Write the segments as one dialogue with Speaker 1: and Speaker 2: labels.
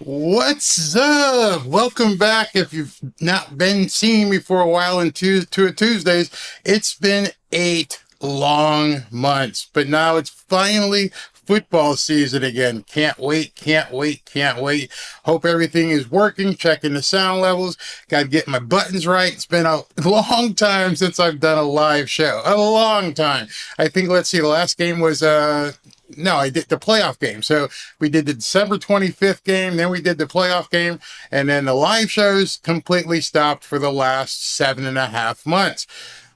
Speaker 1: What's up? Welcome back. If you've not been seeing me for a while in Tua Tuesdays, it's been 8 long months, but now it's finally football season again. Can't wait, can't wait, can't wait. Hope everything is working, checking the sound levels. Got to get my buttons right. It's been a long time since I've done a live show. A long time. I think, let's see, the last game was, no, I did the playoff game. So we did the December 25th game, then we did the playoff game, and then the live shows completely stopped for the last 7.5 months.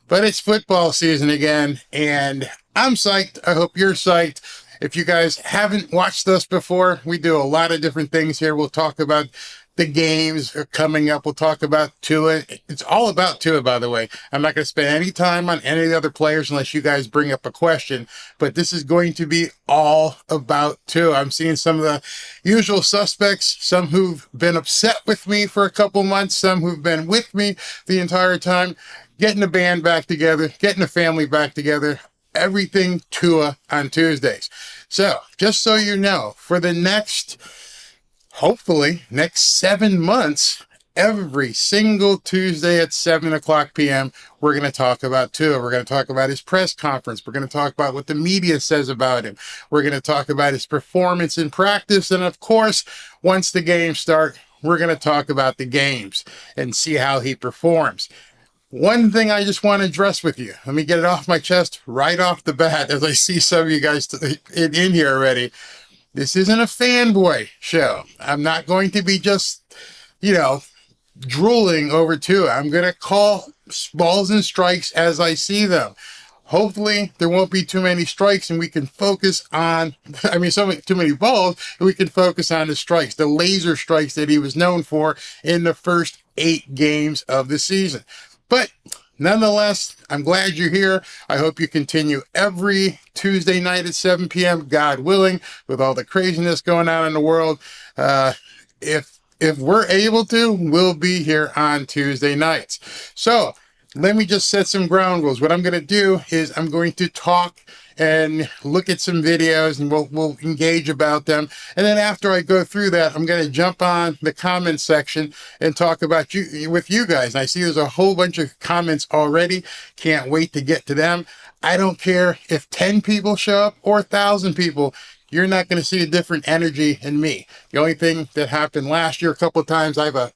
Speaker 1: But it's football season again, and I'm psyched. I hope you're psyched. If you guys haven't watched us before, we do a lot of different things here. We'll talk about the games coming up. We'll talk about Tua. It's all about Tua, by the way. I'm not going to spend any time on any of the other players unless you guys bring up a question, but this is going to be all about Tua. I'm seeing some of the usual suspects, some who've been upset with me for a couple months, some who've been with me the entire time, getting the band back together, getting the family back together. Everything Tua on Tuesdays. So, just so you know, for the hopefully, next 7 months, every single Tuesday at 7 o'clock p.m., we're going to talk about Tua. We're going to talk about his press conference. We're going to talk about what the media says about him. We're going to talk about his performance in practice. And of course, once the games start, we're going to talk about the games and see how he performs. One thing I just want to address with you, let me get it off my chest right off the bat, as I see some of you guys in here already. This isn't a fanboy show. I'm not going to be just, drooling over Tua. I'm going to call balls and strikes as I see them. Hopefully, there won't be too many strikes and we can focus on, too many balls, and we can focus on the strikes, the laser strikes that he was known for in the first 8 games of the season. But nonetheless, I'm glad you're here. I hope you continue every Tuesday night at 7 p.m., God willing, with all the craziness going on in the world. If we're able to, we'll be here on Tuesday nights. So let me just set some ground rules. What I'm going to do is I'm going to talk and look at some videos, and we'll engage about them. And then after I go through that, I'm going to jump on the comment section and talk about with you guys. And I see there's a whole bunch of comments already. Can't wait to get to them. I don't care if 10 people show up or 1,000 people. You're not going to see a different energy in me. The only thing that happened last year, a couple of times, I have an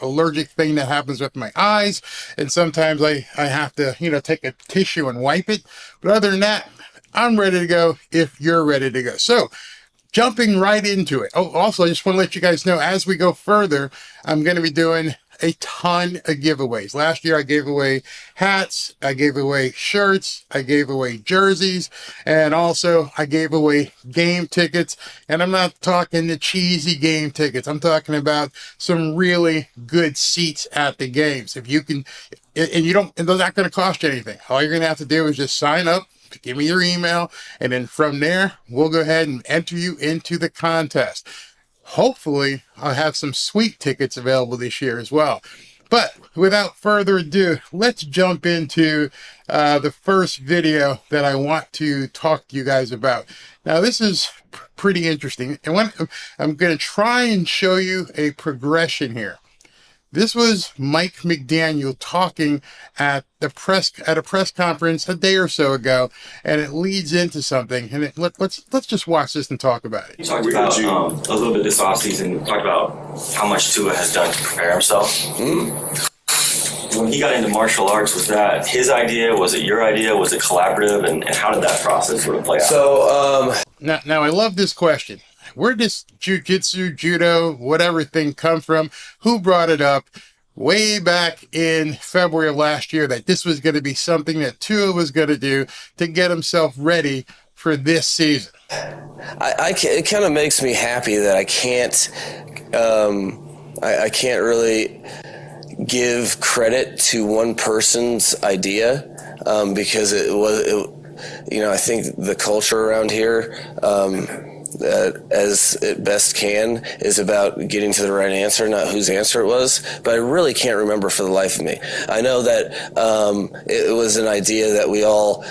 Speaker 1: allergic thing that happens with my eyes. And sometimes I have to, take a tissue and wipe it. But other than that, I'm ready to go if you're ready to go. So, jumping right into it. Oh, also, I just want to let you guys know, as we go further, I'm going to be doing a ton of giveaways. Last year, I gave away hats, I gave away shirts, I gave away jerseys, and also I gave away game tickets. And I'm not talking the cheesy game tickets. I'm talking about some really good seats at the games. If you can, and they're not going to cost you anything. All you're going to have to do is just sign up, give me your email, and then from there, we'll go ahead and enter you into the contest. Hopefully, I'll have some sweet tickets available this year as well. But without further ado, let's jump into the first video that I want to talk to you guys about. Now, this is pretty interesting. And I'm going to try and show you a progression here. This was Mike McDaniel talking at a press conference a day or so ago, and it leads into something. And let's just watch this and talk about it.
Speaker 2: You talked about a little bit this offseason. Talked about how much Tua has done to prepare himself. When he got into martial arts, was that his idea? Was it your idea? Was it collaborative? And how did that process sort of play out?
Speaker 1: So now I love this question. Where does jiu-jitsu, judo, whatever thing come from? Who brought it up way back in February of last year that this was going to be something that Tua was going to do to get himself ready for this season?
Speaker 3: It kind of makes me happy that I can't really give credit to one person's idea because I think the culture around here, as it best can, is about getting to the right answer, not whose answer it was. But I really can't remember for the life of me. I know that it was an idea that we all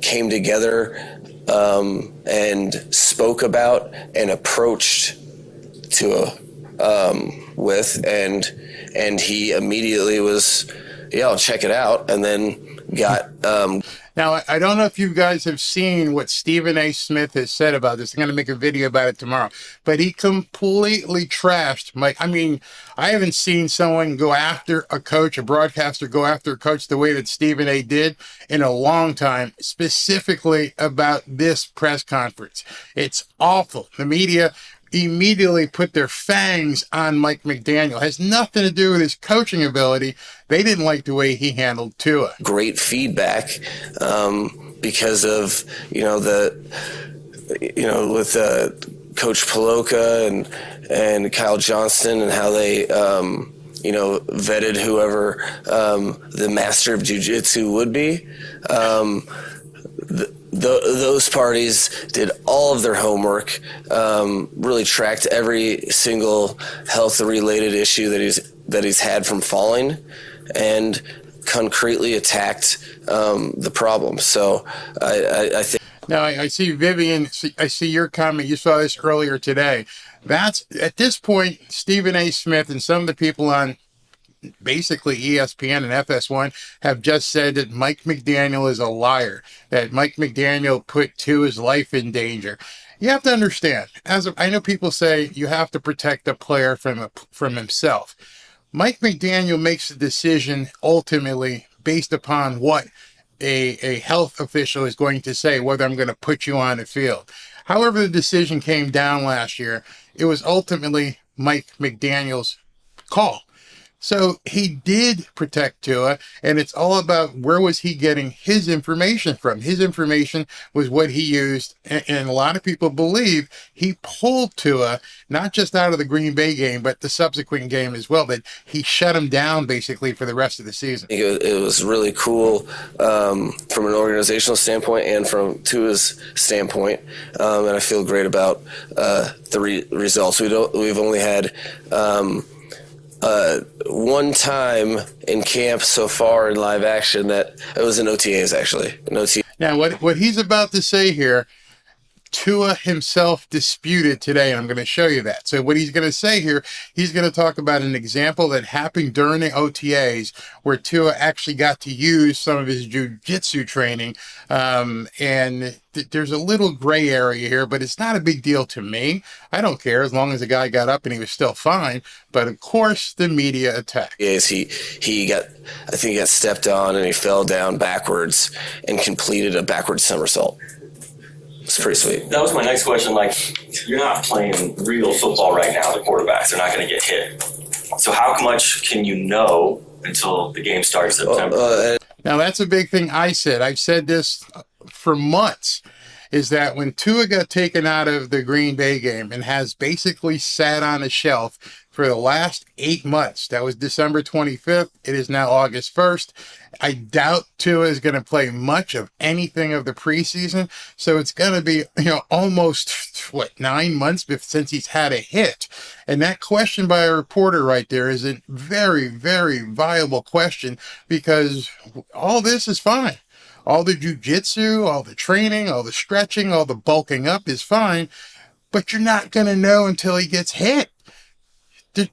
Speaker 3: came together and spoke about and approached to with, and he immediately was, yeah, I'll check it out, and then got.
Speaker 1: Now, I don't know if you guys have seen what Stephen A. Smith has said about this. I'm going to make a video about it tomorrow. But he completely trashed Mike. I mean, I haven't seen someone go after a coach, a broadcaster go after a coach the way that Stephen A. did in a long time, specifically about this press conference. It's awful. The media immediately put their fangs on Mike McDaniel. It has nothing to do with his coaching ability. They didn't like the way he handled Tua.
Speaker 3: Great feedback because of, with Coach Paloka and Kyle Johnston and how they, vetted whoever the master of jiu-jitsu would be. Those parties did all of their homework, really tracked every single health-related issue that he's had from falling, and concretely attacked the problem. So I think.
Speaker 1: Now, I see Vivian, I see your comment. You saw this earlier today. That's, at this point, Stephen A. Smith and some of the people on basically ESPN and FS1 have just said that Mike McDaniel is a liar, that Mike McDaniel put Tua's life in danger. You have to understand, I know people say you have to protect a player from himself. Mike McDaniel makes a decision ultimately based upon what a health official is going to say, whether I'm going to put you on the field. However the decision came down last year, it was ultimately Mike McDaniel's call. So he did protect Tua, and it's all about where was he getting his information from. His information was what he used, and a lot of people believe he pulled Tua, not just out of the Green Bay game, but the subsequent game as well, that he shut him down basically for the rest of the season.
Speaker 3: It was really cool from an organizational standpoint and from Tua's standpoint, and I feel great about the results. We've only had one time in camp so far in live action that it was in OTAs, actually.
Speaker 1: Now, what he's about to say here, Tua himself disputed today, and I'm going to show you that. So what he's going to say here, he's going to talk about an example that happened during the OTAs where Tua actually got to use some of his jiu-jitsu training, and there's a little gray area here, but it's not a big deal to me. I don't care as long as the guy got up and he was still fine. But of course, the media attacked.
Speaker 3: Yes, he got stepped on and he fell down backwards and completed a backward somersault. It's pretty sweet.
Speaker 2: That was my next question. Like, you're not playing real football right now. The quarterbacks, they're not going to get hit. So how much can you know until the game starts in September?
Speaker 1: Now, that's a big thing I said. I've said this for months, is that when Tua got taken out of the Green Bay game and has basically sat on a shelf for the last 8 months, that was December 25th. It is now August 1st. I doubt Tua is going to play much of anything of the preseason. So it's going to be, almost, 9 months since he's had a hit. And that question by a reporter right there is a very, very viable question, because all this is fine. All the jiu-jitsu, all the training, all the stretching, all the bulking up is fine, but you're not going to know until he gets hit.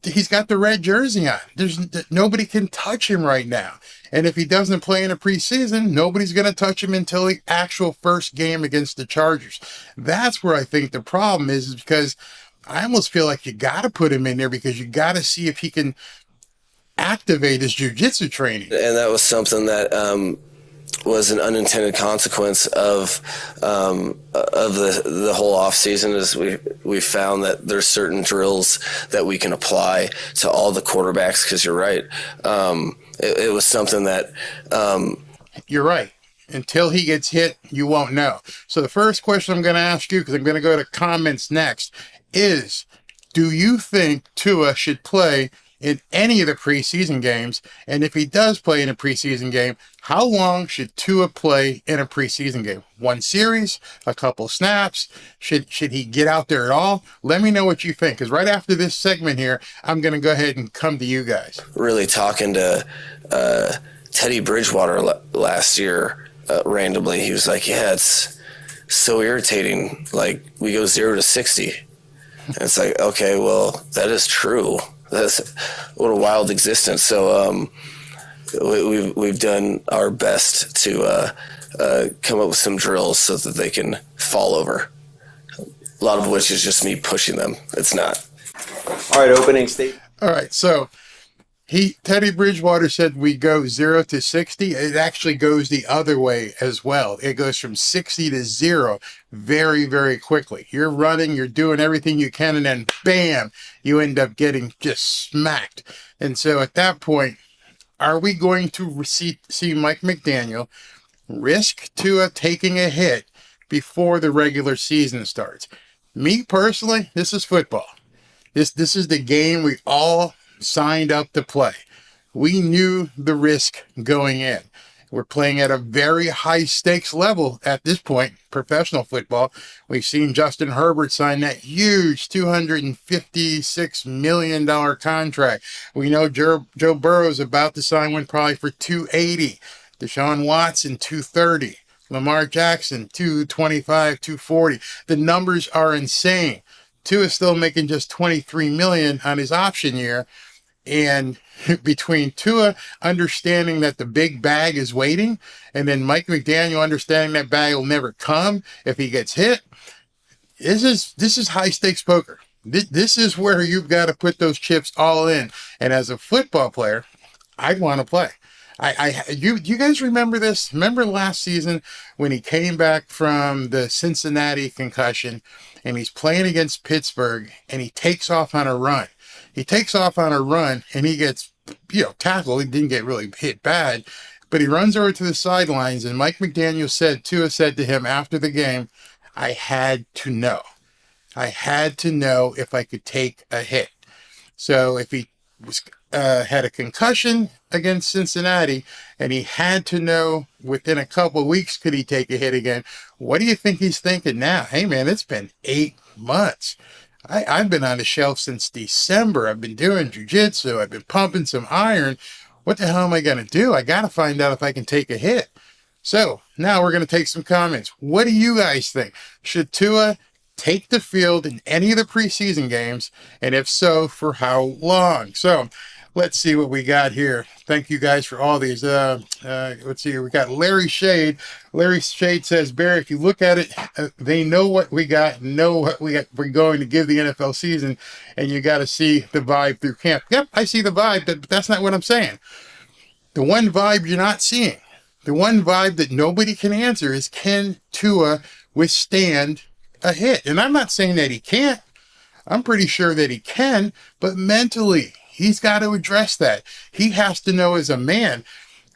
Speaker 1: He's got the red jersey on. Nobody can touch him right now. And if he doesn't play in a preseason, nobody's going to touch him until the actual first game against the Chargers. That's where I think the problem is because I almost feel like you got to put him in there because you got to see if he can activate his jiu-jitsu training.
Speaker 3: And that was something that was an unintended consequence of the whole off season. Is we found that there's certain drills that we can apply to all the quarterbacks, because you're right. It was something that
Speaker 1: you're right. Until he gets hit, you won't know. So the first question I'm going to ask you, because I'm going to go to comments next, is do you think Tua should play in any of the preseason games? And if he does play in a preseason game, how long should Tua play in a preseason game? One series, a couple snaps? Should he get out there at all? Let me know what you think, because right after this segment here, I'm going to go ahead and come to you guys.
Speaker 3: Really talking to Teddy Bridgewater last year randomly. He was like, yeah, it's so irritating. Like, we go 0 to 60. It's like, okay, well, that is true. That's what a wild existence. So we've done our best to come up with some drills so that they can fall over. A lot of which is just me pushing them. It's not.
Speaker 4: All right, opening statement.
Speaker 1: All right, so Teddy Bridgewater said we go 0 to 60. It actually goes the other way as well. It goes from 60 to 0 very, very quickly. You're running, you're doing everything you can, and then bam, you end up getting just smacked. And so at that point, are we going to see Mike McDaniel risk Tua taking a hit before the regular season starts? Me personally, this is football. This is the game we all signed up to play. We knew the risk going in. We're playing at a very high stakes level at this point, professional football. We've seen Justin Herbert sign that huge $256 million contract. We know Joe Burrow's about to sign one probably for $280. Deshaun Watson, $230. Lamar Jackson, $225, $240. The numbers are insane. Tua is still making just $23 million on his option year. And between Tua understanding that the big bag is waiting, and then Mike McDaniel understanding that bag will never come if he gets hit, this is high stakes poker. This is where you've got to put those chips all in. And as a football player, I'd want to play. You guys remember this? Remember last season when he came back from the Cincinnati concussion and he's playing against Pittsburgh and he takes off on a run. He takes off on a run and he gets, tackled. He didn't get really hit bad, but he runs over to the sidelines and Mike McDaniel Tua said to him after the game, I had to know. I had to know if I could take a hit. So if he was had a concussion against Cincinnati and he had to know within a couple of weeks could he take a hit again, what do you think he's thinking now? Hey man, it's been 8 months. I've been on the shelf since December. I've been doing jiu-jitsu. I've been pumping some iron. What the hell am I going to do? I got to find out if I can take a hit. So now we're going to take some comments. What do you guys think? Should Tua take the field in any of the preseason games? And if so, for how long? So let's see what we got here. Thank you guys for all these. Let's see here. We got Larry Shade. Larry Shade says, Barry, if you look at it, they know what we got, know what we're going to give the NFL season, and you got to see the vibe through camp. Yep, I see the vibe, but that's not what I'm saying. The one vibe you're not seeing, the one vibe that nobody can answer is, can Tua withstand a hit? And I'm not saying that he can't. I'm pretty sure that he can, but mentally, he's got to address that. He has to know as a man,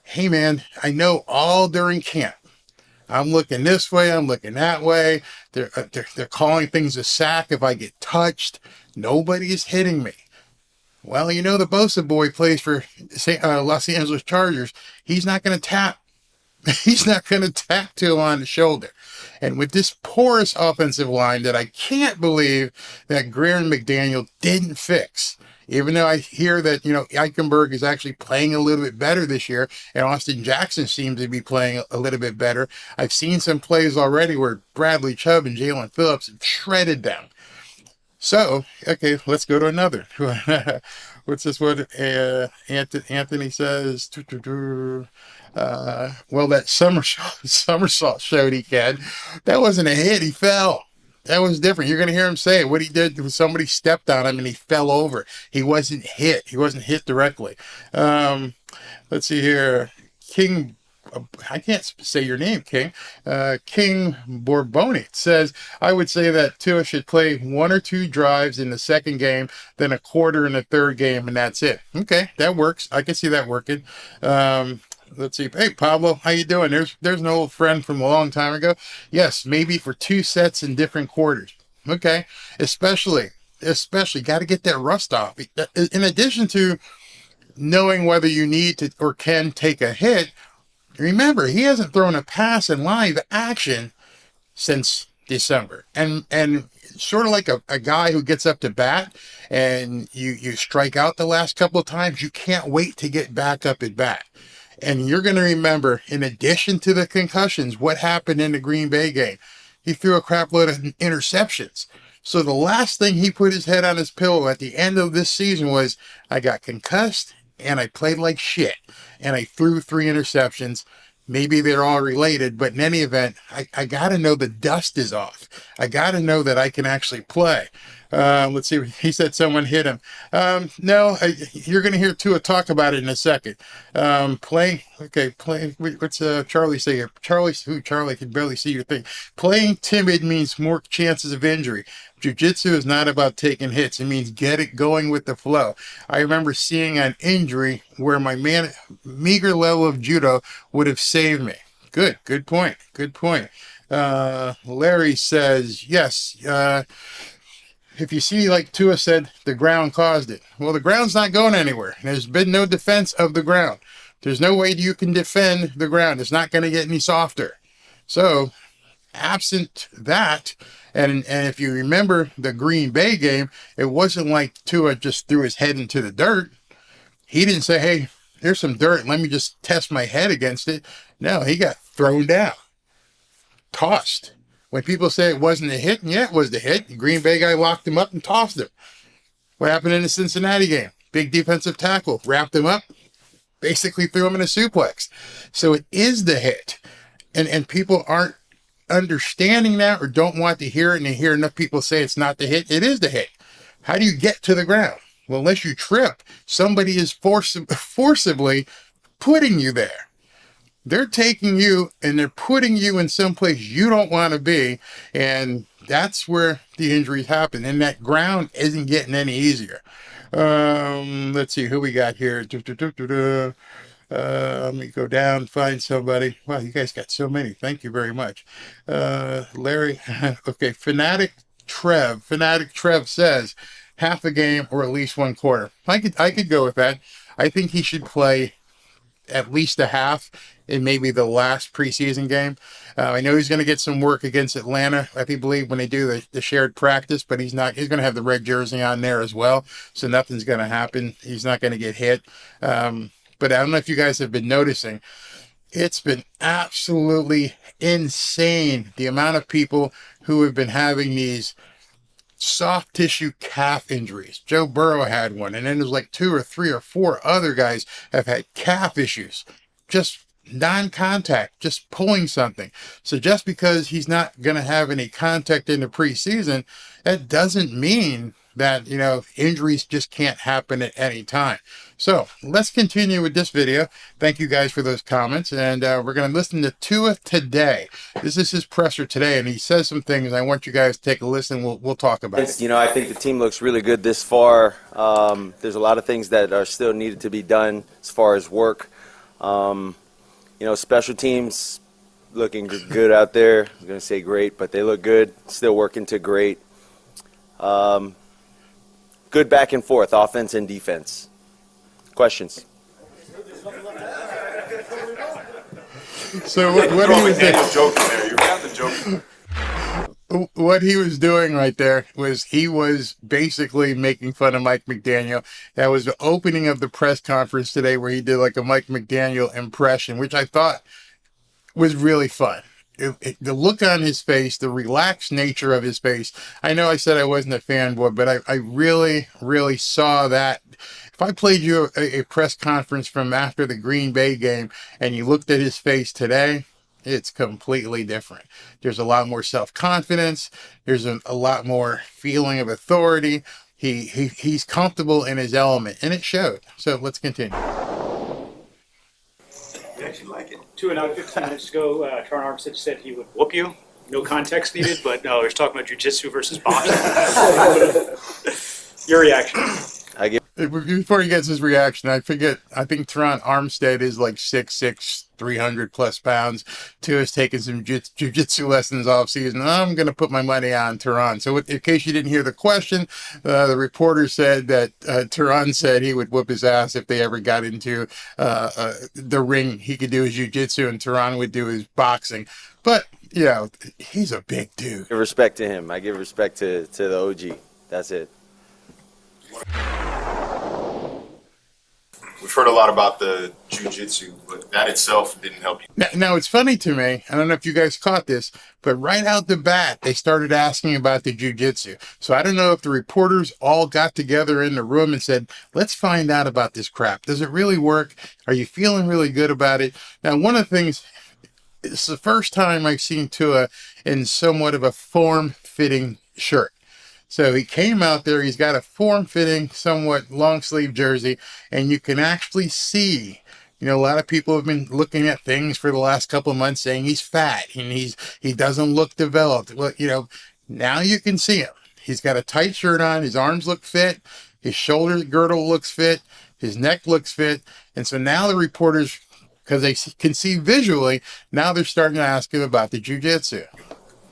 Speaker 1: hey man, I know all during camp, I'm looking this way, I'm looking that way. They're calling things a sack if I get touched. Nobody's hitting me. Well, the Bosa boy plays for Los Angeles Chargers. He's not going to tap. He's not going to tap to him on the shoulder. And with this porous offensive line that I can't believe that Greer and McDaniel didn't fix, even though I hear that, Eichenberg is actually playing a little bit better this year, and Austin Jackson seems to be playing a little bit better. I've seen some plays already where Bradley Chubb and Jalen Phillips have shredded them. So, okay, let's go to another. What's this one? Anthony says, well, that somersault showed he can. That wasn't a hit. He fell. That was different. You're going to hear him say it. What he did was somebody stepped on him and he fell over. He wasn't hit. He wasn't hit directly. Let's see here. King, I can't say your name, King. King Bourboni says, I would say that Tua should play 1 or 2 drives in the second game, then a quarter in the third game, and that's it. Okay, that works. I can see that working. Let's see. Hey, Pablo, how you doing? There's an old friend from a long time ago. Yes, maybe for 2 sets in different quarters. Okay, especially got to get that rust off. In addition to knowing whether you need to or can take a hit, remember, he hasn't thrown a pass in live action since December. And sort of like a guy who gets up to bat and you strike out the last couple of times, you can't wait to get back up at bat. And you're going to remember, in addition to the concussions, what happened in the Green Bay game. He threw a crap load of interceptions. So the last thing he put his head on his pillow at the end of this season was, I got concussed and I played like shit and I threw 3 interceptions. Maybe they're all related, but in any event, I got to know the dust is off. I got to know that I can actually play. Let's see. He said someone hit him. No, you're going to hear Tua talk about it in a second. Play. What's Charlie say here? Charlie can barely see your thing. Playing timid means more chances of injury. Jiu-jitsu is not about taking hits. It means get it going with the flow. I remember seeing an injury where my meager level of judo would have saved me. Good point. Larry says, yes, if you see, like Tua said, the ground caused it. Well, the ground's not going anywhere. There's been no defense of the ground. There's no way you can defend the ground. It's not going to get any softer. So, absent that, and if you remember the Green Bay game, it wasn't like Tua just threw his head into the dirt. He didn't say, hey, here's some dirt, let me just test my head against it. No, he got thrown down, tossed. When people say it wasn't a hit, yeah, it was the hit. The Green Bay guy locked him up and tossed him. What happened in the Cincinnati game? Big defensive tackle, wrapped him up, basically threw him in a suplex. So it is the hit. And people aren't understanding that or don't want to hear it, and they hear enough people say it's not the hit. It is the hit. How do you get to the ground? Well, unless you trip, somebody is forcibly putting you there. They're taking you and they're putting you in some place you don't want to be, and that's where the injuries happen. And that ground isn't getting any easier. Let's see who we got here. Let me go down, find somebody. Wow, you guys got so many. Thank you very much. Larry, okay, Fanatic Trev says half a game or at least 1 quarter. I could go with that. I think he should play at least a half in maybe the last preseason game. I know he's going to get some work against Atlanta, I believe, when they do the shared practice, but he's going to have the red jersey on there as well, so nothing's going to happen. He's not going to get hit. But I don't know if you guys have been noticing, it's been absolutely insane the amount of people who have been having these soft tissue calf injuries. Joe Burrow had one, and then there's like 2 or 3 or 4 other guys have had calf issues. Just non-contact, just pulling something. So just because he's not going to have any contact in the preseason, that doesn't mean that, injuries just can't happen at any time. So let's continue with this video. Thank you guys for those comments. And we're going to listen to Tua today. This is his presser today, and he says some things. I want you guys to take a listen. We'll talk about it.
Speaker 4: I think the team looks really good this far. There's a lot of things that are still needed to be done as far as work. Special teams looking good out there. I'm going to say great, but they look good. Still working to great. Good back and forth, offense and defense. Questions?
Speaker 1: So what he was doing right there was he was basically making fun of Mike McDaniel. That was the opening of the press conference today where he did like a Mike McDaniel impression, which I thought was really fun. The look on his face, the relaxed nature of his face. I know I said I wasn't a fanboy, but I really, really saw that. If I played you a press conference from after the Green Bay game and you looked at his face today, it's completely different. There's a lot more self-confidence. There's a lot more feeling of authority. He's comfortable in his element, and it showed. So let's continue.
Speaker 5: Actually like it. 15 minutes ago, Taron Armstead said he would whoop you. No context needed, but no, he's talking about jiu-jitsu versus boxing. Your reaction?
Speaker 1: Before he gets his reaction, I think Taron Armstead is like 6'6", 300 plus pounds. Tua's taking some jiu-jitsu lessons off season. I'm going to put my money on Taron. So in case you didn't hear the question, the reporter said that Taron said he would whoop his ass if they ever got into the ring. He could do his jiu-jitsu and Taron would do his boxing. But, he's a big dude.
Speaker 4: Give respect to him. I give respect to the OG. That's it.
Speaker 2: With
Speaker 6: we've heard a lot about the jiu-jitsu, but that itself didn't help you.
Speaker 1: Now, it's funny to me, I don't know if you guys caught this, but right out the bat, they started asking about the jiu-jitsu. So I don't know if the reporters all got together in the room and said, let's find out about this crap. Does it really work? Are you feeling really good about it? Now, one of the things, it's the first time I've seen Tua in somewhat of a form-fitting shirt. So he came out there, he's got a form-fitting, somewhat long-sleeve jersey, and you can actually see, a lot of people have been looking at things for the last couple of months saying he's fat and he doesn't look developed. Well, now you can see him. He's got a tight shirt on, his arms look fit, his shoulder girdle looks fit, his neck looks fit, and so now the reporters, because they can see visually, now they're starting to ask him about the jiu-jitsu.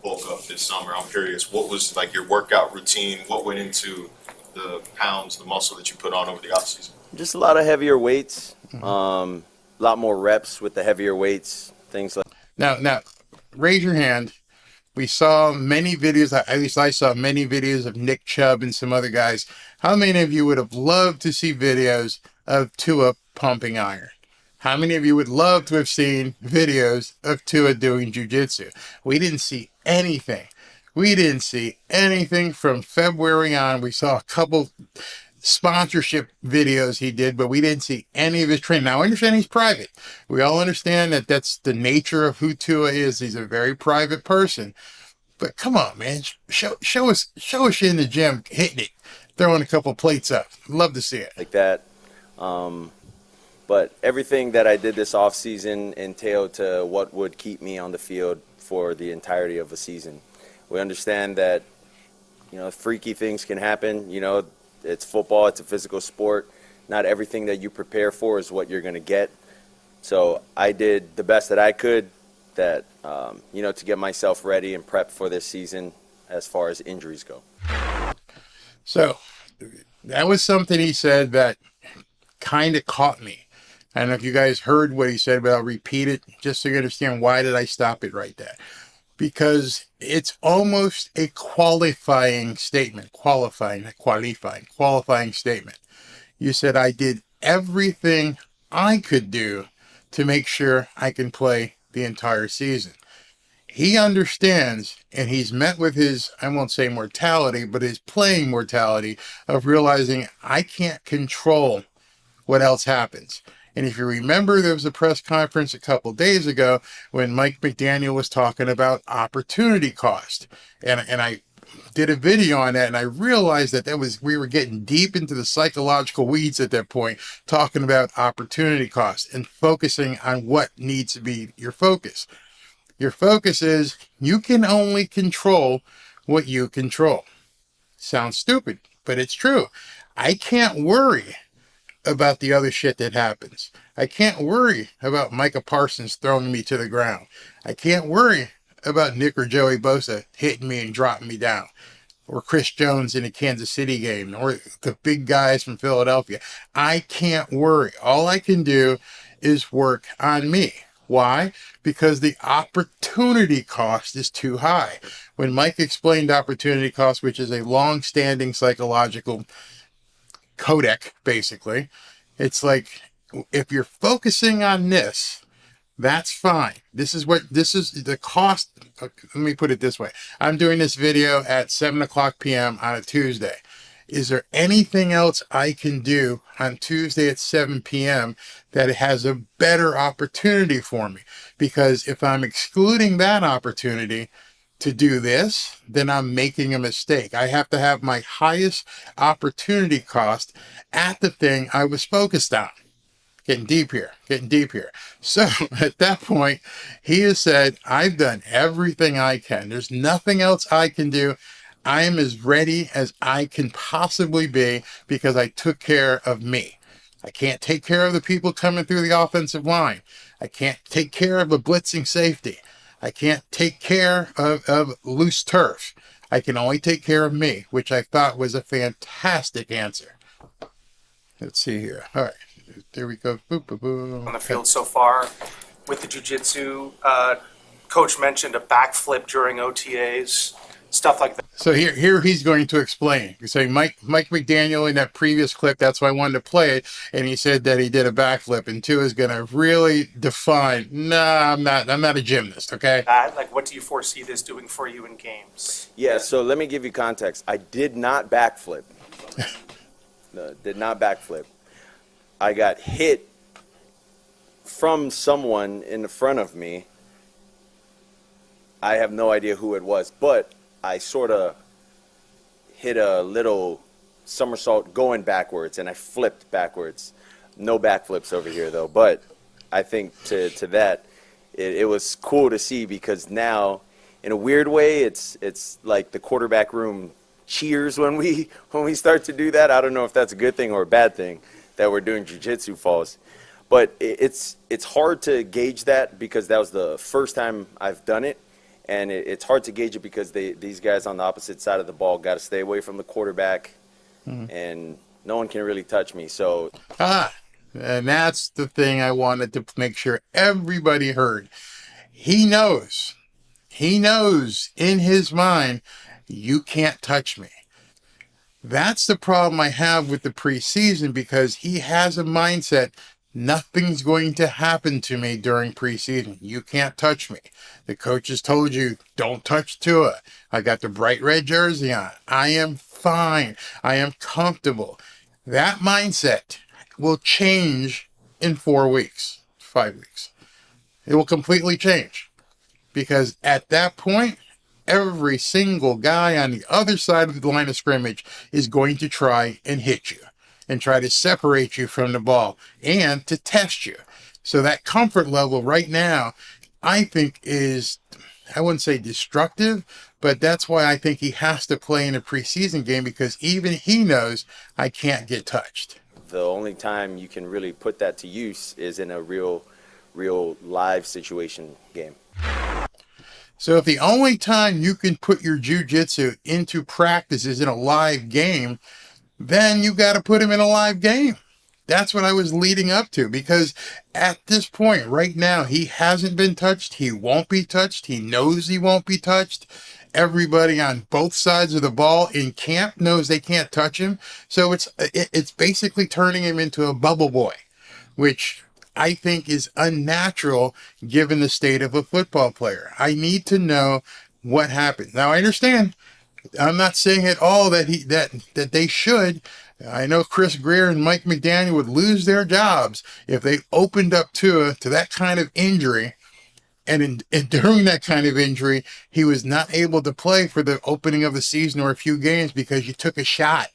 Speaker 6: Bulk up this summer. I'm curious, what was like your workout routine? What went into the pounds, the muscle that you put on over the offseason?
Speaker 4: Just a lot of heavier weights, a lot more reps with the heavier weights, things like.
Speaker 1: Now, raise your hand. We saw many videos, at least I saw many videos of Nick Chubb and some other guys. How many of you would have loved to see videos of Tua pumping iron? How many of you would love to have seen videos of Tua doing jiu-jitsu? We didn't see anything. We didn't see anything from February on. We saw a couple sponsorship videos he did, but we didn't see any of his training. Now, I understand he's private. We all understand that that's the nature of who Tua is. He's a very private person. But come on, man. Show us you in the gym hitting it, throwing a couple plates up. Love to see it.
Speaker 4: Like that. But everything that I did this offseason entailed to what would keep me on the field for the entirety of a season. We understand that, freaky things can happen. It's football. It's a physical sport. Not everything that you prepare for is what you're going to get. So I did the best that I could to get myself ready and prep for this season as far as injuries go.
Speaker 1: So that was something he said that kind of caught me. I don't know if you guys heard what he said, but I'll repeat it just so you understand why did I stop it right there. Because it's almost a qualifying statement. Qualifying statement. You said, I did everything I could do to make sure I can play the entire season. He understands, and he's met with his, I won't say mortality, but his playing mortality of realizing I can't control what else happens. And if you remember, there was a press conference a couple days ago when Mike McDaniel was talking about opportunity cost. And I did a video on that, and I realized that we were getting deep into the psychological weeds at that point, talking about opportunity cost and focusing on what needs to be your focus. Your focus is you can only control what you control. Sounds stupid, but it's true. I can't worry about the other shit that happens. I can't worry about Micah Parsons throwing me to the ground. I can't worry about Nick or Joey Bosa hitting me and dropping me down, or Chris Jones in a Kansas City game, or the big guys from Philadelphia. I can't worry. All I can do is work on me. Why? Because the opportunity cost is too high. When Mike explained opportunity cost, which is a long-standing psychological codec, basically, it's like, if you're focusing on this, that's fine. This is the cost. Let me put it this way. I'm doing this video at 7:00 p.m. on a Tuesday. Is there anything else I can do on Tuesday at 7 p.m. that has a better opportunity for me? Because if I'm excluding that opportunity to do this, then I'm making a mistake. I have to have my highest opportunity cost at the thing I was focused on. Getting deep here. So at that point, he has said, I've done everything I can. There's nothing else I can do. I am as ready as I can possibly be because I took care of me. I can't take care of the people coming through the offensive line. I can't take care of a blitzing safety. I can't take care of loose turf. I can only take care of me, which I thought was a fantastic answer. Let's see here. All right. There we go. Boop, boop, boop.
Speaker 7: On the field so far with the jiu-jitsu. Coach mentioned a backflip during OTAs, stuff like that.
Speaker 1: So here he's going to explain. He's saying Mike McDaniel in that previous clip, that's why I wanted to play it, and he said that he did a backflip, and Tua is going to really define, nah, I'm not a gymnast, okay?
Speaker 7: Like, what do you foresee this doing for you in games?
Speaker 4: Yeah, so let me give you context. I did not backflip. No, did not backflip. I got hit from someone in the front of me. I have no idea who it was, but I sort of hit a little somersault going backwards, and I flipped backwards. No backflips over here, though. But I think to that, it was cool to see, because now, in a weird way, it's like the quarterback room cheers when we start to do that. I don't know if that's a good thing or a bad thing that we're doing jiu-jitsu falls. But it's hard to gauge that, because that was the first time I've done it. And it's hard to gauge it because these guys on the opposite side of the ball got to stay away from the quarterback, and no one can really touch me. So,
Speaker 1: and that's the thing I wanted to make sure everybody heard. He knows in his mind, you can't touch me. That's the problem I have with the preseason, because he has a mindset, nothing's going to happen to me during preseason. You can't touch me. The coaches told you, don't touch Tua. I got the bright red jersey on. I am fine. I am comfortable. That mindset will change in 4 weeks, 5 weeks. It will completely change, because at that point, every single guy on the other side of the line of scrimmage is going to try and hit you and try to separate you from the ball and to test you. So that comfort level right now, I think, is, I wouldn't say destructive, but that's why I think he has to play in a preseason game, because even he knows I can't get touched.
Speaker 4: the only time you can really put that to use is in a real live situation game.
Speaker 1: So if the only time you can put your jiu-jitsu into practice is in a live game, then you got to put him in a live game. That's what I was leading up to, because at this point right now, he hasn't been touched. He won't be touched. He knows he won't be touched. Everybody on both sides of the ball in camp knows they can't touch him. So it's basically turning him into a bubble boy, which I think is unnatural given the state of a football player. I need to know what happened. Now I understand. I'm not saying at all that they should. I know Chris Greer and Mike McDaniel would lose their jobs if they opened up Tua to that kind of injury. And during that kind of injury, he was not able to play for the opening of the season or a few games because you took a shot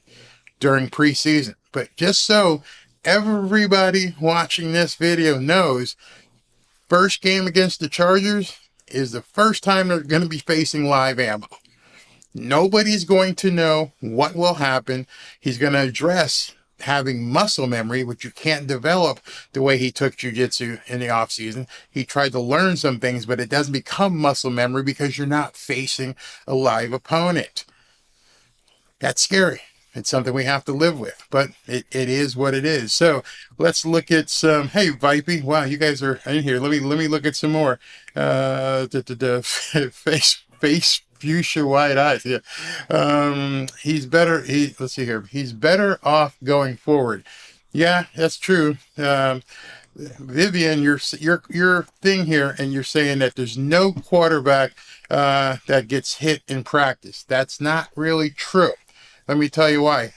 Speaker 1: during preseason. But just so everybody watching this video knows, first game against the Chargers is the first time they're going to be facing live ammo. Nobody's going to know what will happen. He's going to address having muscle memory, which you can't develop the way he took jiu-jitsu in the offseason. He tried to learn some things, but it doesn't become muscle memory because you're not facing a live opponent. That's scary. It's something we have to live with, but it is what it is. So let's look at some. Hey, Vipey, wow, you guys are in here. Let me look at some more. Face fuchsia white eyes. Yeah. He's better. Let's see here. He's better off going forward. Yeah, that's true. Vivian, your thing here, and you're saying that there's no quarterback that gets hit in practice. That's not really true. Let me tell you why.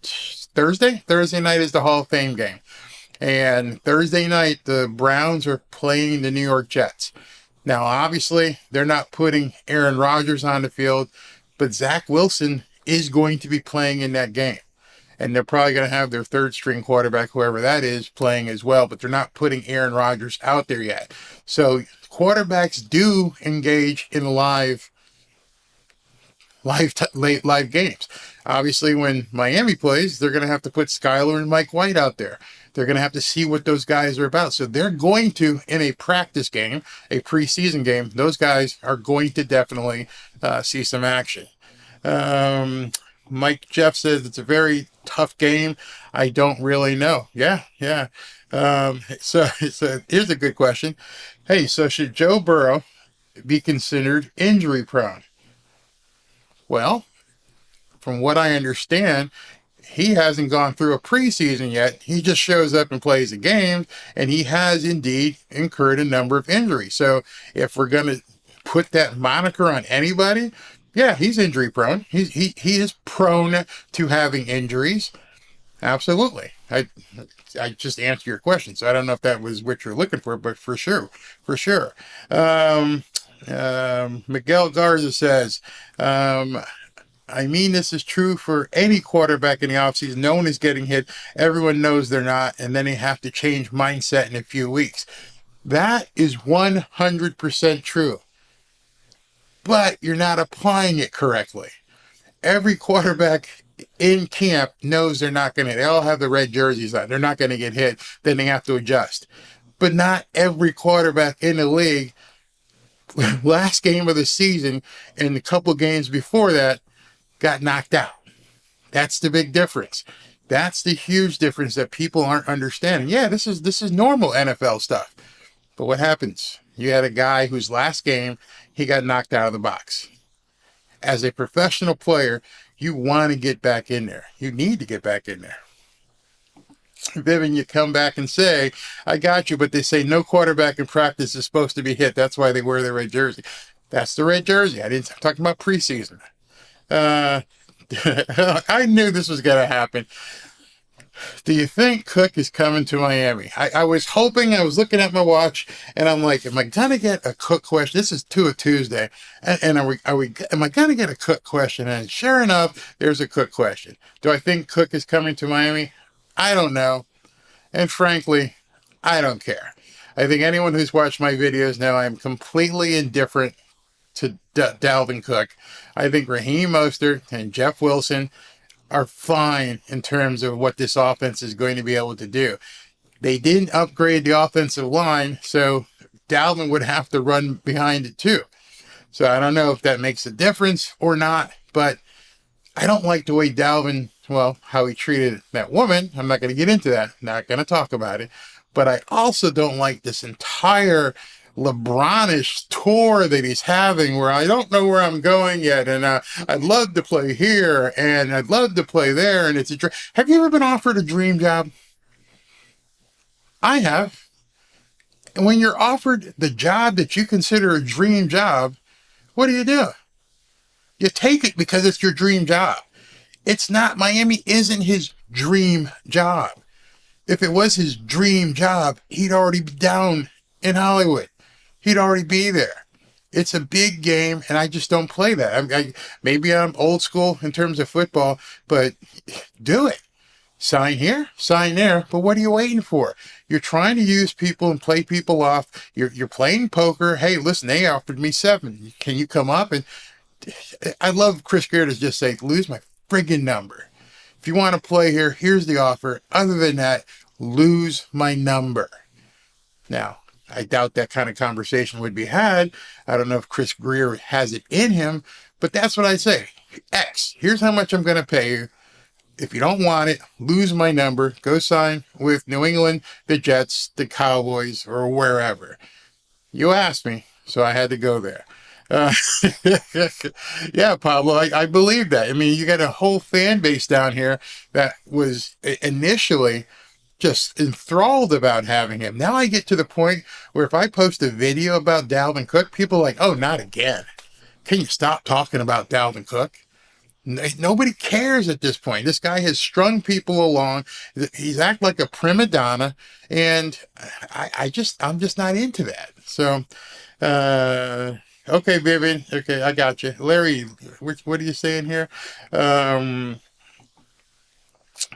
Speaker 1: Thursday night is the Hall of Fame game. And Thursday night, the Browns are playing the New York Jets. Now, obviously, they're not putting Aaron Rodgers on the field, but Zach Wilson is going to be playing in that game. And they're probably going to have their third string quarterback, whoever that is, playing as well, but they're not putting Aaron Rodgers out there yet. So quarterbacks do engage in live games. Obviously, when Miami plays, they're going to have to put Skyler and Mike White out there. They're going to have to see what those guys are about. So they're going to, in a practice game, a preseason game, those guys are going to definitely see some action. Mike Jeff says it's a very tough game. I don't really know. Yeah. So here's a good question. Hey, so should Joe Burrow be considered injury prone? Well, from what I understand, he hasn't gone through a preseason yet. He just shows up and plays a game, and he has indeed incurred a number of injuries. So if we're going to put that moniker on anybody, yeah, he's injury prone. He is prone to having injuries. Absolutely. I just answered your question, so I don't know if that was what you're looking for, but for sure. Miguel Garza says, I mean, this is true for any quarterback in the offseason. No one is getting hit. Everyone knows they're not, and then they have to change mindset in a few weeks. That is 100% true. But you're not applying it correctly. Every quarterback in camp knows they're not going to, they all have the red jerseys on. They're not going to get hit. Then they have to adjust. But not every quarterback in the league, last game of the season and a couple games before that, got knocked out. That's the big difference. That's the huge difference that people aren't understanding. Yeah, this is normal NFL stuff. But what happens? You had a guy whose last game, he got knocked out of the box. As a professional player, you want to get back in there. You need to get back in there. Vivian, you come back and say, I got you, but they say no quarterback in practice is supposed to be hit. That's why they wear the red jersey. That's the red jersey. I'm talking about preseason. I knew this was going to happen. Do you think Cook is coming to Miami? I was hoping, I was looking at my watch, and I'm like, am I going to get a Cook question? This is Tua Tuesday. And am I going to get a Cook question? And sure enough, there's a Cook question. Do I think Cook is coming to Miami? I don't know. And frankly, I don't care. I think anyone who's watched my videos now, I'm completely indifferent to Dalvin Cook. I think Raheem Mostert and Jeff Wilson are fine in terms of what this offense is going to be able to do. They didn't upgrade the offensive line, so Dalvin would have to run behind it too. So I don't know if that makes a difference or not, but I don't like the way Dalvin, well, how he treated that woman. I'm not going to get into that. Not going to talk about it. But I also don't like this entire LeBronish tour that he's having, where I don't know where I'm going yet, and I'd love to play here and I'd love to play there, and it's a dream. Have you ever been offered a dream job? I have. And when you're offered the job that you consider a dream job, what do? You take it because it's your dream job. It's not. Miami isn't his dream job. If it was his dream job, he'd already be down in Hollywood. He'd already be there. It's a big game, and I just don't play that. Maybe I'm old school in terms of football, but do it. Sign here, sign there, but what are you waiting for? You're trying to use people and play people off. You're playing poker. Hey, listen, they offered me 7. Can you come up? And I love Chris Greer to just say, lose my friggin' number. If you want to play here, here's the offer. Other than that, lose my number. Now, I doubt that kind of conversation would be had. I don't know if Chris Greer has it in him, but that's what I say. X, here's how much I'm going to pay you. If you don't want it, lose my number. Go sign with New England, the Jets, the Cowboys, or wherever. You asked me, so I had to go there. Yeah, Pablo, I believe that. I mean, you got a whole fan base down here that was initially just enthralled about having him. Now I get to the point where if I post a video about Dalvin Cook, people are like, oh, not again. Can you stop talking about Dalvin Cook? Nobody cares at this point. This guy has strung people along. He's act like a prima donna, and I'm just not into that. So, okay, Vivian. Okay, I got you. Larry, what are you saying here? I'm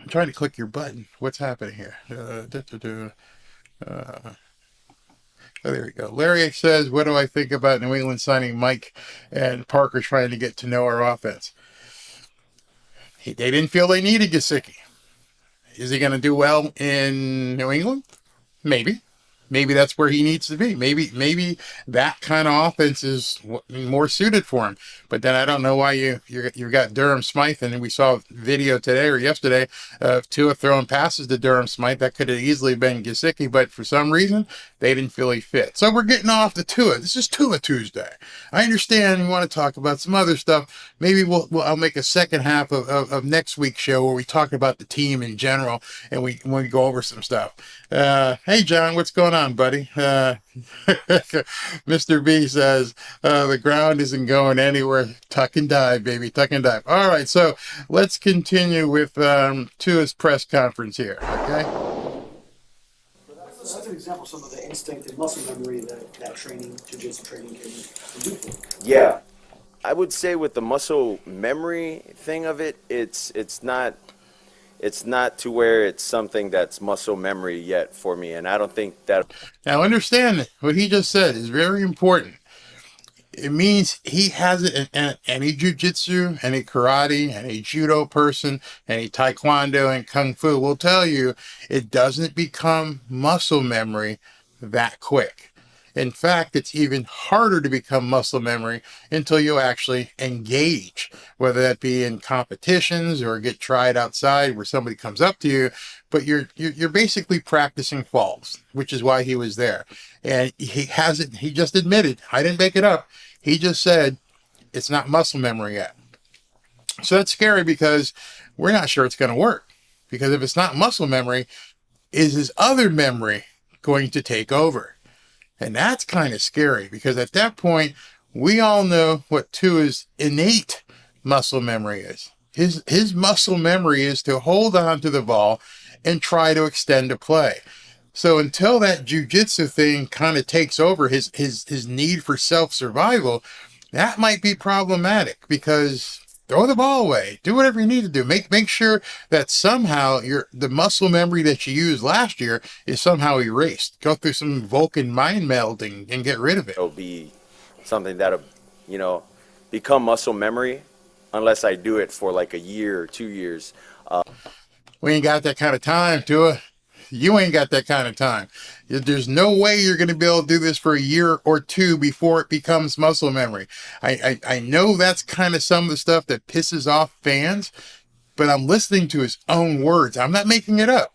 Speaker 1: trying to click your button. What's happening here? Oh, there we go. Larry says, what do I think about New England signing Mike and Parker trying to get to know our offense? They didn't feel they needed Gesicki. Is he going to do well in New England? Maybe. maybe that's where he needs to be. Maybe that kind of offense is more suited for him. But then I don't know why you got Durham Smythe, and we saw a video today or yesterday of Tua throwing passes to Durham Smythe. That could have easily been Gesicki, but for some reason they didn't feel he fit. So we're getting off the Tua. This is Tua Tuesday. I understand we want to talk about some other stuff. Maybe I'll make a second half of next week's show where we talk about the team in general and we go over some stuff. Hey John, what's going on, buddy? Mr. B says the ground isn't going anywhere. Tuck and dive, baby, tuck and dive. All right, so let's continue with Tua's press conference here. Okay.
Speaker 8: That's an example of some of the instinct and muscle memory that training, jiu-jitsu training can do for you.
Speaker 4: Yeah, I would say with the muscle memory thing of it, it's not to where it's something that's muscle memory yet for me, and I don't think that.
Speaker 1: Now understand that what he just said is very important. It means he has it, and any jiu-jitsu, any karate, any judo person, any taekwondo and kung fu will tell you it doesn't become muscle memory that quick. In fact, it's even harder to become muscle memory until you actually engage, whether that be in competitions or get tried outside where somebody comes up to you, but you're basically practicing falls, which is why he was there. And he just admitted, I didn't make it up. He just said it's not muscle memory yet. So that's scary because we're not sure it's going to work. Because if it's not muscle memory, is his other memory going to take over? And that's kind of scary because at that point, we all know what Tua's innate muscle memory is. His muscle memory is to hold on to the ball and try to extend a play. So until that jiu-jitsu thing kind of takes over his need for self-survival, that might be problematic because throw the ball away, do whatever you need to do. Make sure that somehow the muscle memory that you used last year is somehow erased. Go through some Vulcan mind melding and get rid of it.
Speaker 4: It'll be something that'll, become muscle memory unless I do it for like a year or 2 years.
Speaker 1: We ain't got that kind of time, Tua. You ain't got that kind of time. There's no way you're going to be able to do this for a year or two before it becomes muscle memory. I know that's kind of some of the stuff that pisses off fans, but I'm listening to his own words. I'm not making it up.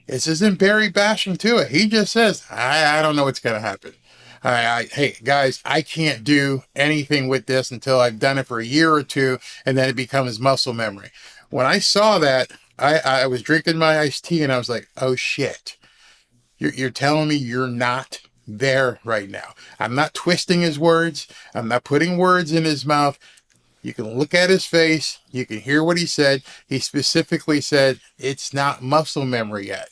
Speaker 1: This isn't Barry bashing Tua. He just says, I don't know what's going to happen. Hey, guys, I can't do anything with this until I've done it for a year or two, and then it becomes muscle memory. When I saw that, I was drinking my iced tea and I was like, oh shit, you're telling me you're not there right now. I'm not twisting his words. I'm not putting words in his mouth. You can look at his face. You can hear what he said. He specifically said, it's not muscle memory yet.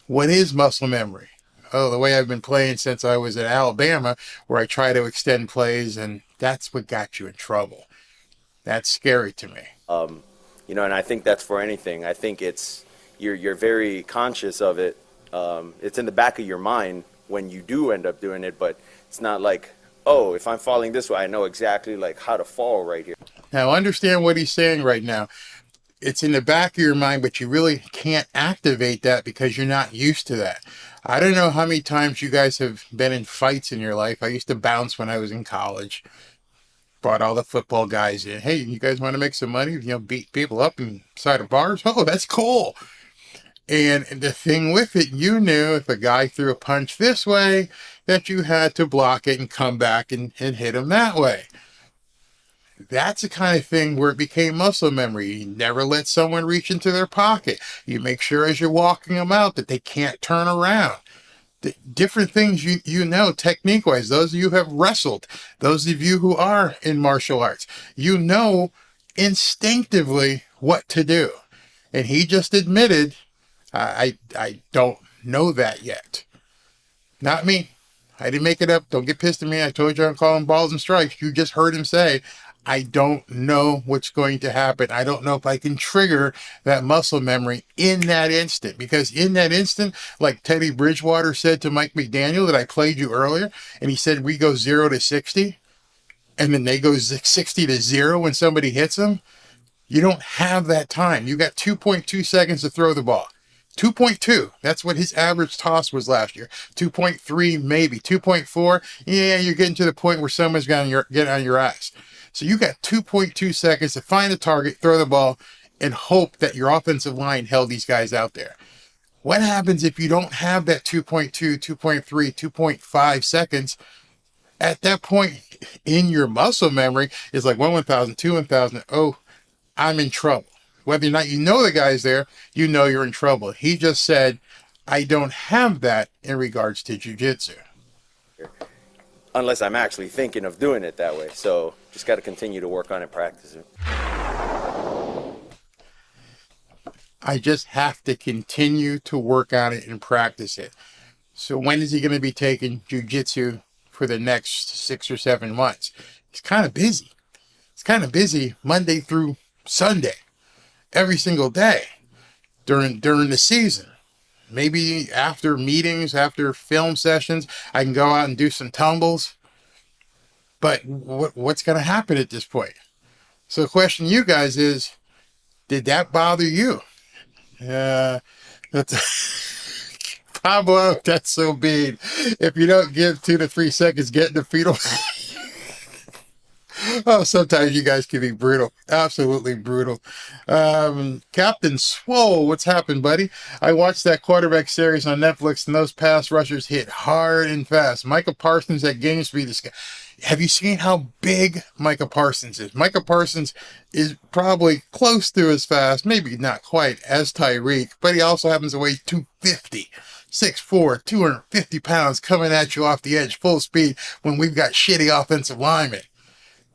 Speaker 1: What is muscle memory? Oh, the way I've been playing since I was at Alabama, where I try to extend plays, and that's what got you in trouble. That's scary to me.
Speaker 4: And I think that's for anything. I think you're very conscious of it. It's in the back of your mind when you do end up doing it, but it's not like, oh, if I'm falling this way, I know exactly like how to fall right here.
Speaker 1: Now, understand what he's saying right now. It's in the back of your mind, but you really can't activate that because you're not used to that. I don't know how many times you guys have been in fights in your life. I used to bounce when I was in college. Brought all the football guys in. Hey, you guys want to make some money? Beat people up inside of bars? Oh, that's cool. And the thing with it, you knew if a guy threw a punch this way, that you had to block it and come back and hit him that way. That's the kind of thing where it became muscle memory. You never let someone reach into their pocket. You make sure as you're walking them out that they can't turn around. The different things you know technique-wise. Those of you who have wrestled, those of you who are in martial arts, you know instinctively what to do. And he just admitted, I don't know that yet. Not me. I didn't make it up. Don't get pissed at me. I told you I'm calling balls and strikes. You just heard him say, I don't know what's going to happen. I don't know if I can trigger that muscle memory in that instant. Because in that instant, like Teddy Bridgewater said to Mike McDaniel that I played you earlier, and he said we go 0 to 60, and then they go 60 to 0 when somebody hits them. You don't have that time. You got 2.2 seconds to throw the ball. 2.2. That's what his average toss was last year. 2.3, maybe 2.4. Yeah, you're getting to the point where someone's going to get on your ass. So you got 2.2 seconds to find a target, throw the ball, and hope that your offensive line held these guys out there. What happens if you don't have that 2.2, 2.3, 2.5 seconds? At that point in your muscle memory, it's like 1,000, 2,000. Oh, I'm in trouble. Whether or not you know the guy's there, you know you're in trouble. He just said, I don't have that in regards to jiu-jitsu.
Speaker 4: Unless I'm actually thinking of doing it that way. So just got to continue to work on it, practice it.
Speaker 1: I just have to continue to work on it and practice it. So when is he going to be taking jiu-jitsu for the next 6 or 7 months? He's kind of busy. It's kind of busy Monday through Sunday, every single day during the season. Maybe after meetings, after film sessions, I can go out and do some tumbles. But what's going to happen at this point? So the question to you guys is, did that bother you? That's Pablo, that's so mean. If you don't give 2 to 3 seconds, get in the fetal. Oh, sometimes you guys can be brutal. Absolutely brutal. Captain Swole, what's happened, buddy? I watched that quarterback series on Netflix, and those pass rushers hit hard and fast. Micah Parsons at game speed is... Have you seen how big Micah Parsons is? Micah Parsons is probably close to as fast, maybe not quite as Tyreek, but he also happens to weigh 250. 6'4", 250 pounds coming at you off the edge full speed when we've got shitty offensive linemen.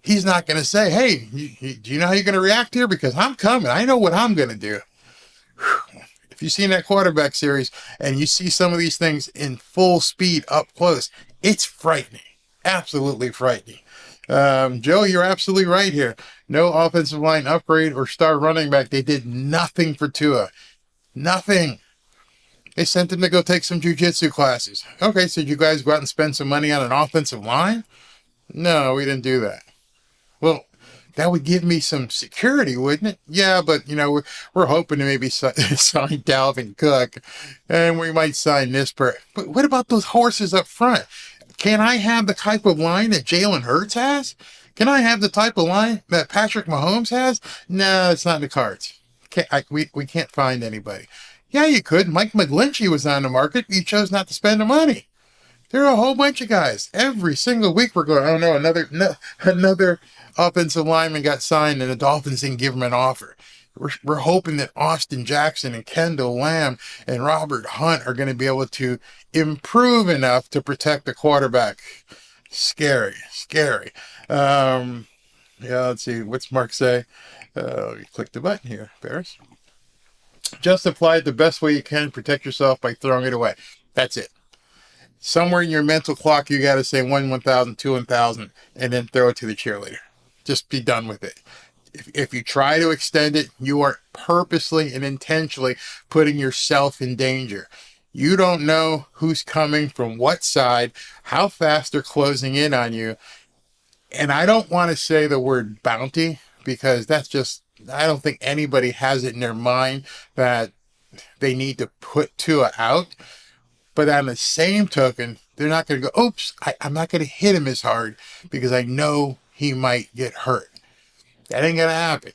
Speaker 1: He's not going to say, hey, do you know how you're going to react here? Because I'm coming. I know what I'm going to do. If you've seen that quarterback series and you see some of these things in full speed up close, it's frightening. Absolutely frightening. Joe, you're absolutely right here. No offensive line upgrade or star running back. They did nothing for Tua. Nothing. They sent him to go take some jiu-jitsu classes. Okay, so you guys go out and spend some money on an offensive line? No, we didn't do that. Well, that would give me some security, wouldn't it? Yeah, but, we're hoping to maybe sign Dalvin Cook, and we might sign this person. But what about those horses up front? Can I have the type of line that Jalen Hurts has? Can I have the type of line that Patrick Mahomes has? No, it's not in the cards. We can't find anybody. Yeah, you could. Mike McGlinchey was on the market. You chose not to spend the money. There are a whole bunch of guys. Every single week we're going, oh no, another offensive lineman got signed and the Dolphins didn't give him an offer. We're hoping that Austin Jackson and Kendall Lamb and Robert Hunt are going to be able to improve enough to protect the quarterback. Scary. Yeah, let's see. What's Mark say? Click the button here, Ferris. Just apply it the best way you can. Protect yourself by throwing it away. That's it. Somewhere in your mental clock, you got to say 1,000, 2, 1,000, and then throw it to the cheerleader. Just be done with it. If you try to extend it, you are purposely and intentionally putting yourself in danger. You don't know who's coming from what side, how fast they're closing in on you. And I don't want to say the word bounty because that's just, I don't think anybody has it in their mind that they need to put Tua out. But on the same token, they're not going to go, oops, I'm not going to hit him as hard because I know he might get hurt. That ain't going to happen.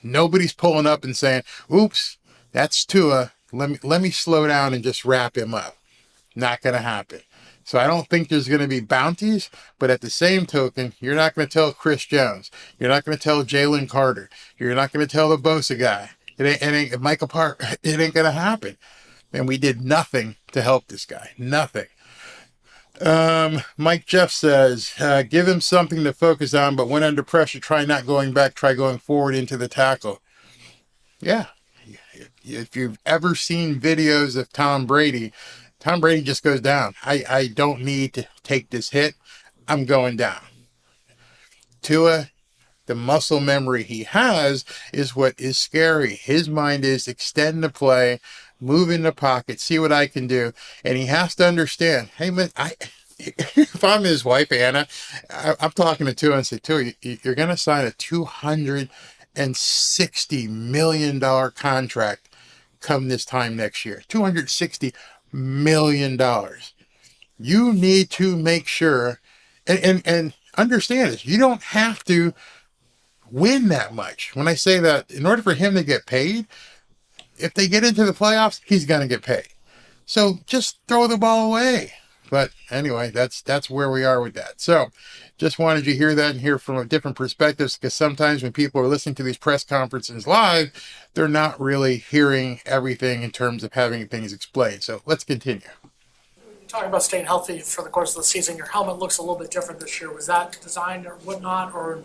Speaker 1: Nobody's pulling up and saying, oops, that's Tua. Let me slow down and just wrap him up. Not going to happen. So I don't think there's going to be bounties, but at the same token, you're not going to tell Chris Jones. You're not going to tell Jalen Carter. You're not going to tell the Bosa guy. It ain't Michael Park. It ain't going to happen. And we did nothing to help this guy. Nothing. Mike Jeff says, give him something to focus on, but when under pressure, try not going back, try going forward into the tackle. Yeah. If you've ever seen videos of Tom Brady just goes down. I don't need to take this hit. I'm going down. Tua, the muscle memory he has is what is scary. His mind is extend the play, move in the pocket, see what I can do. And he has to understand, hey, man, if I'm his wife, Anna, I'm talking to Tua and say, Tua, you're going to sign a $260 million contract come this time next year. $260 million. You need to make sure and understand this. You don't have to win that much. When I say that, in order for him to get paid, if they get into the playoffs, he's going to get paid. So just throw the ball away. But anyway, that's where we are with that. So just wanted you to hear that and hear from a different perspectives, because sometimes when people are listening to these press conferences live, they're not really hearing everything in terms of having things explained. So let's continue.
Speaker 9: Talking about staying healthy for the course of the season, your helmet looks a little bit different this year. Was that designed or whatnot, or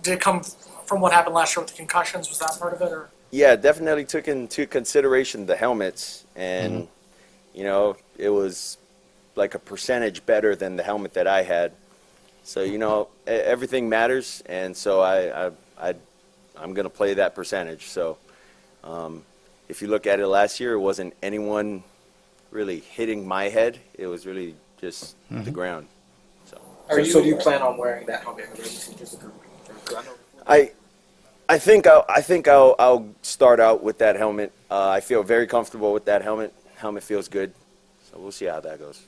Speaker 9: did it come from what happened last year with the concussions? Was that part of it, or?
Speaker 4: Yeah, definitely took into consideration the helmets, and you know, it was like a percentage better than the helmet that I had. So you know, everything matters, and so I'm going to play that percentage. So if you look at it last year, it wasn't anyone really hitting my head. It was really just the ground. So
Speaker 7: So do you plan on wearing that helmet in the racing just to
Speaker 4: I think I'll start out with that helmet. I feel very comfortable with that helmet. Helmet feels good, so we'll see how that goes.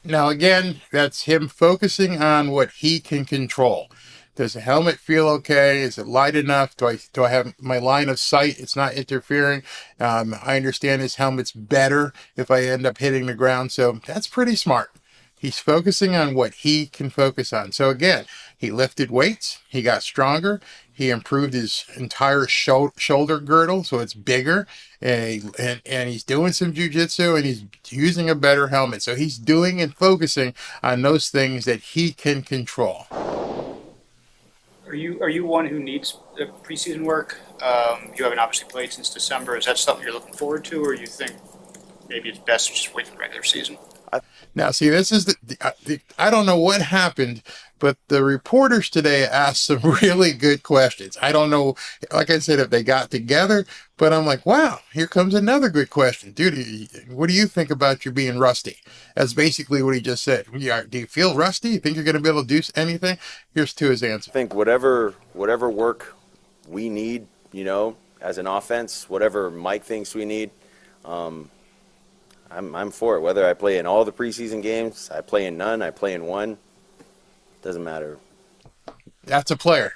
Speaker 1: Now, again, that's him focusing on what he can control. Does the helmet feel okay? Is it light enough? Do I have my line of sight? It's not interfering. I understand his helmet's better if I end up hitting the ground. So that's pretty smart. He's focusing on what he can focus on. So again, he lifted weights. He got stronger. He improved his entire shoulder girdle, so it's bigger. And he's doing some jiu-jitsu, and he's using a better helmet. So he's doing and focusing on those things that he can control.
Speaker 5: Are you one who needs preseason work? You haven't obviously played since December. Is that something you're looking forward to, or you think maybe it's best to just wait for the regular season?
Speaker 1: Now, see, this is I don't know what happened, but the reporters today asked some really good questions. I don't know, like I said, if they got together, but I'm like, wow, here comes another good question. Dude, what do you think about you being rusty? That's basically what he just said. Do you feel rusty? You think you're going to be able to do anything? Here's Tua's answer.
Speaker 4: I think whatever work we need, you know, as an offense, whatever Mike thinks we need, I'm for it. Whether I play in all the preseason games, I play in none, I play in one, doesn't matter.
Speaker 1: That's a player.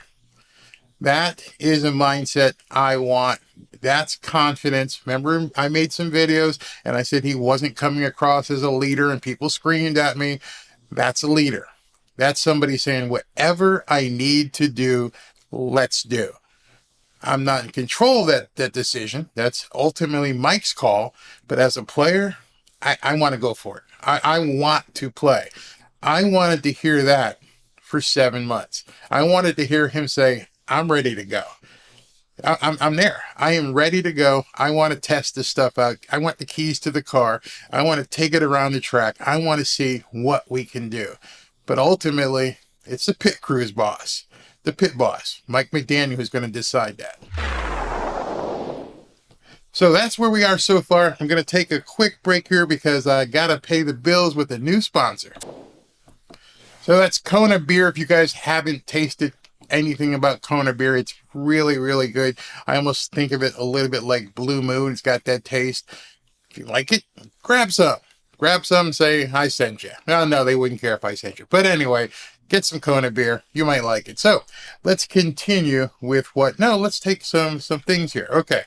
Speaker 1: That is a mindset I want. That's confidence. Remember, I made some videos and I said he wasn't coming across as a leader, and people screamed at me. That's a leader. That's somebody saying, whatever I need to do, let's do. I'm not in control of that decision. That's ultimately Mike's call. But as a player, I want to go for it. I want to play. I wanted to hear that for 7 months. I wanted to hear him say, I'm ready to go. I'm there. I am ready to go. I want to test this stuff out. I want the keys to the car. I want to take it around the track. I want to see what we can do. But ultimately, it's the pit crew's boss. The pit boss, Mike McDaniel, who's going to decide that. So that's where we are so far. I'm going to take a quick break here because I got to pay the bills with a new sponsor. So that's Kona beer. If you guys haven't tasted anything about Kona beer, it's really, really good. I almost think of it a little bit like Blue Moon. It's got that taste. If you like it, grab some. Grab some and say, I sent you. Well, no, they wouldn't care if I sent you. But anyway, get some Kona beer. You might like it. So let's continue with let's take some things here. Okay.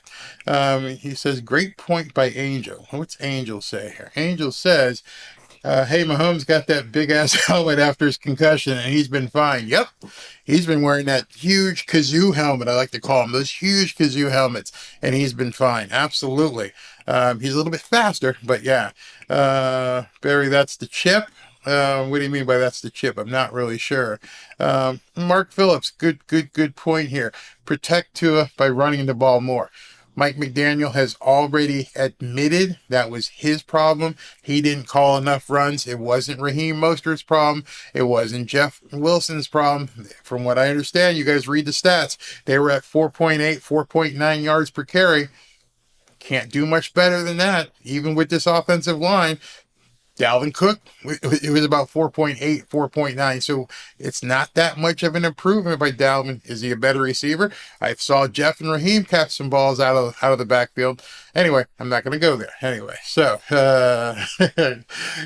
Speaker 1: He says, great point by Angel. What's Angel say here? Angel says, hey, Mahomes got that big ass helmet after his concussion and he's been fine. Yep. He's been wearing that huge kazoo helmet. I like to call them those huge kazoo helmets, and he's been fine. Absolutely. He's a little bit faster, but yeah. Barry, that's the chip. What do you mean by that's the chip? I'm not really sure. Mark Phillips, good point here. Protect Tua by running the ball more. Mike McDaniel has already admitted that was his problem. He didn't call enough runs. It wasn't Raheem Mostert's problem. It wasn't Jeff Wilson's problem. From what I understand, you guys read the stats. They were at 4.8, 4.9 yards per carry. Can't do much better than that, even with this offensive line. Dalvin Cook, it was about 4.8, 4.9. So it's not that much of an improvement by Dalvin. Is he a better receiver? I saw Jeff and Raheem catch some balls out of the backfield. Anyway, I'm not going to go there. Anyway, so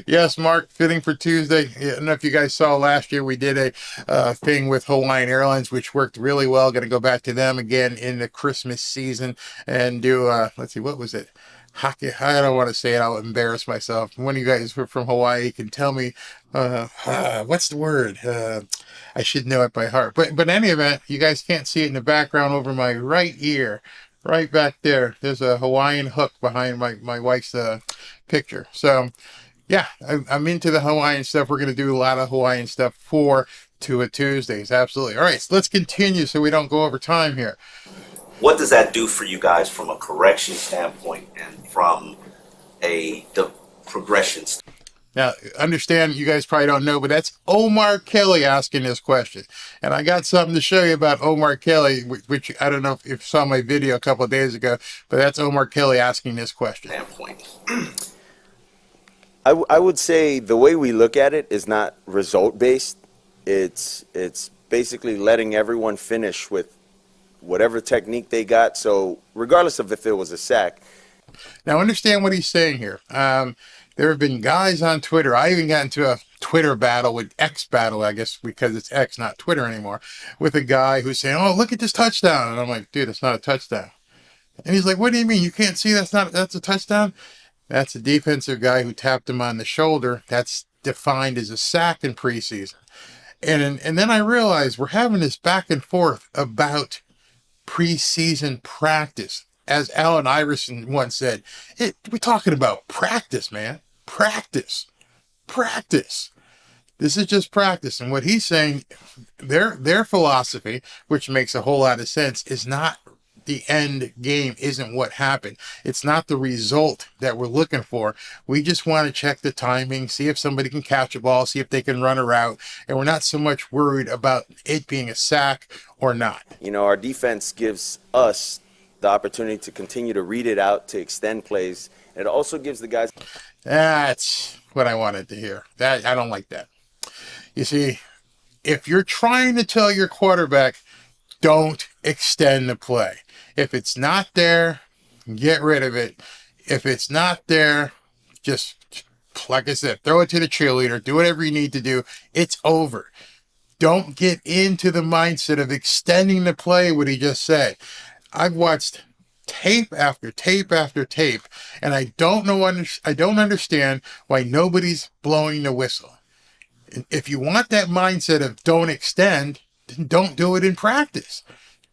Speaker 1: yes, Mark, fitting for Tuesday. I don't know if you guys saw last year we did a thing with Hawaiian Airlines, which worked really well. Going to go back to them again in the Christmas season and do, let's see, what was it? Hockey. I don't want to say it. I'll embarrass myself. One of you guys from Hawaii can tell me what's the word. I should know it by heart. But in any event, you guys can't see it in the background over my right ear, right back there. There's a Hawaiian hook behind my wife's picture. So yeah, I'm into the Hawaiian stuff. We're going to do a lot of Hawaiian stuff for Tua Tuesdays. Absolutely. All right, so let's continue so we don't go over time here.
Speaker 10: What does that do for you guys from a correction standpoint and from the progression standpoint?
Speaker 1: Now, understand, you guys probably don't know, but that's Omar Kelly asking this question. And I got something to show you about Omar Kelly, which I don't know if you saw my video a couple of days ago, but that's Omar Kelly asking this question.
Speaker 10: Standpoint.
Speaker 4: I would say the way we look at it is not result-based. It's basically letting everyone finish with whatever technique they got. So regardless of if it was a sack.
Speaker 1: Now understand what he's saying here. There have been guys on Twitter. I even got into a Twitter battle with X battle, I guess, because it's X, not Twitter anymore, with a guy who's saying, "Oh, look at this touchdown." And I'm like, dude, it's not a touchdown. And he's like, "What do you mean? You can't see that's a touchdown?" That's a defensive guy who tapped him on the shoulder. That's defined as a sack in preseason. And then I realized we're having this back and forth about preseason practice. As Allen Iverson once said, we're talking about practice, man. Practice. This is just practice. And what he's saying, their philosophy, which makes a whole lot of sense, is not the end game, isn't what happened. It's not the result that we're looking for. We just want to check the timing, see if somebody can catch a ball, see if they can run a route. And we're not so much worried about it being a sack or not.
Speaker 4: You know, our defense gives us the opportunity to continue to read it out, to extend plays. It also gives the guys...
Speaker 1: That's what I wanted to hear. That I don't like that. You see, if you're trying to tell your quarterback, don't extend the play. If it's not there, get rid of it. If it's not there, just, like I said, throw it to the cheerleader. Do whatever you need to do. It's over. Don't get into the mindset of extending the play, what he just said. I've watched tape after tape after tape, and I don't understand why nobody's blowing the whistle. If you want that mindset of don't extend, then don't do it in practice.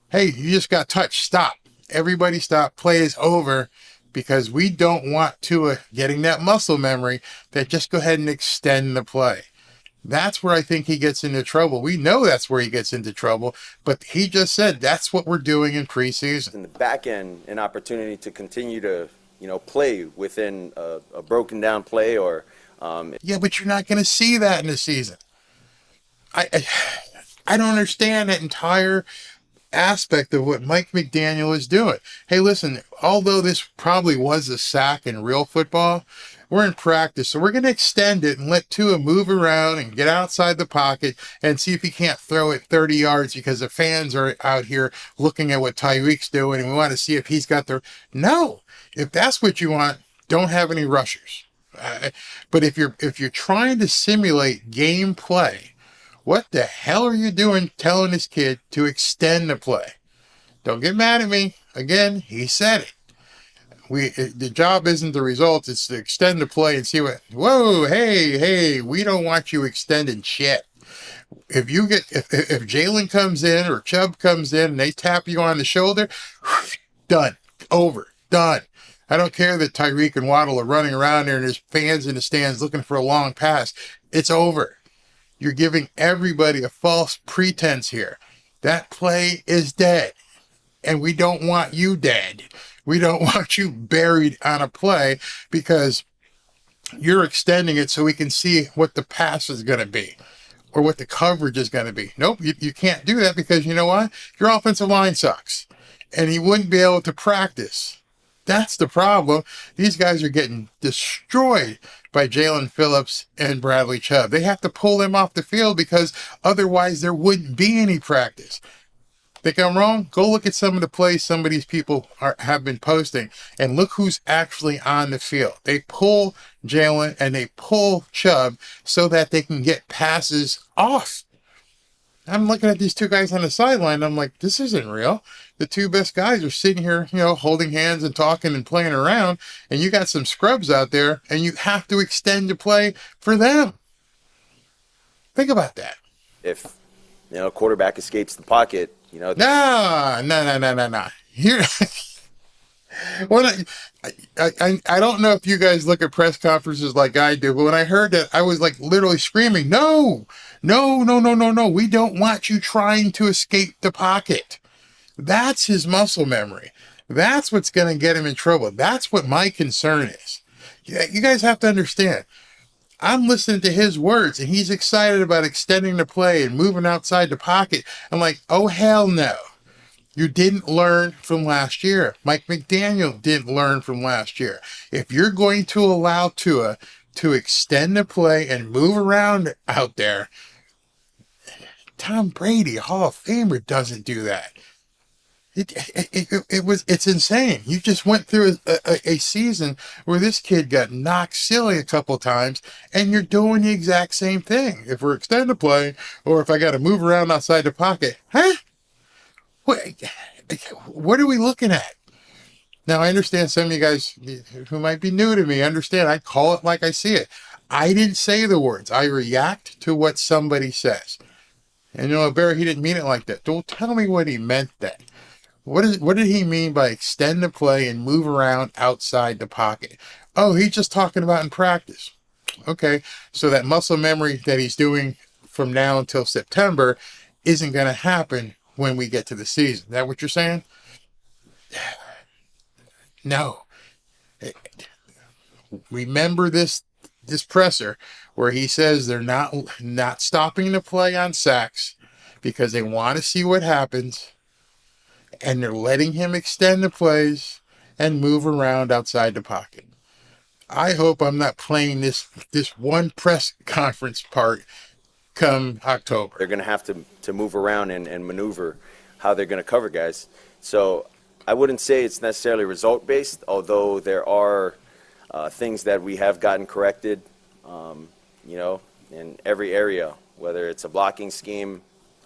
Speaker 1: Hey, you just got touched. Stop. Everybody stop. Play is over, because we don't want Tua getting that muscle memory that just go ahead and extend the play. That's where I think he gets into trouble. We know that's where he gets into trouble, but he just said that's what we're doing in preseason.
Speaker 4: In the back end, an opportunity to continue to, play within a broken down play or...
Speaker 1: Yeah, but you're not going to see that in the season. I don't understand that entire aspect of what Mike McDaniel is doing. Hey, listen, although this probably was a sack in real football, we're in practice, so we're going to extend it and let Tua move around and get outside the pocket and see if he can't throw it 30 yards because the fans are out here looking at what Tyreek's doing and we want to see if he's got the... No, if that's what you want, don't have any rushers. But if you're trying to simulate gameplay, what the hell are you doing telling this kid to extend the play? Don't get mad at me. Again, he said it. The job isn't the result, it's to extend the play and see what... Whoa, hey, we don't want you extending shit. If Jalen comes in or Chubb comes in and they tap you on the shoulder, done. Over. Done. I don't care that Tyreek and Waddle are running around there and there's fans in the stands looking for a long pass. It's over. You're giving everybody a false pretense here. That play is dead. And we don't want you dead. We don't want you buried on a play because you're extending it so we can see what the pass is going to be or what the coverage is going to be. Nope, you can't do that because you know what? Your offensive line sucks. And he wouldn't be able to practice That's the problem. These guys are getting destroyed by Jalen Phillips and Bradley Chubb. They have to pull them off the field because otherwise there wouldn't be any practice. Think I'm wrong? Go look at some of the plays some of these people have been posting and look who's actually on the field. They pull Jalen and they pull Chubb so that they can get passes off. I'm looking at these two guys on the sideline. I'm like, this isn't real. The two best guys are sitting here, holding hands and talking and playing around. And you got some scrubs out there and you have to extend the play for them. Think about that.
Speaker 4: If, quarterback escapes the pocket,
Speaker 1: No. Here, when I don't know if you guys look at press conferences like I do, but when I heard that, I was like literally screaming, no. We don't want you trying to escape the pocket. That's his muscle memory. That's what's going to get him in trouble. That's what my concern is. You guys have to understand. I'm listening to his words, and he's excited about extending the play and moving outside the pocket. I'm like, oh, hell no. You didn't learn from last year. Mike McDaniel didn't learn from last year. If you're going to allow Tua to extend the play and move around out there, Tom Brady, Hall of Famer, doesn't do that. It's insane. You just went through a season where this kid got knocked silly a couple times, and you're doing the exact same thing. If we're extending the play, or if I got to move around outside the pocket, what are we looking at? Now, I understand some of you guys who might be new to me understand I call it like I see it. I didn't say the words. I react to what somebody says. And Barry, he didn't mean it like that. Don't tell me what he meant then. What did he mean by extend the play and move around outside the pocket? Oh, he's just talking about in practice. Okay, so that muscle memory that he's doing from now until September isn't going to happen when we get to the season. Is that what you're saying? No. Remember this presser where he says they're not stopping the play on sacks because they want to see what happens, and they're letting him extend the plays and move around outside the pocket. I hope I'm not playing this one press conference part come October.
Speaker 4: They're going to have to move around and maneuver how they're going to cover guys. So I wouldn't say it's necessarily result-based, although there are things that we have gotten corrected, in every area, whether it's a blocking scheme,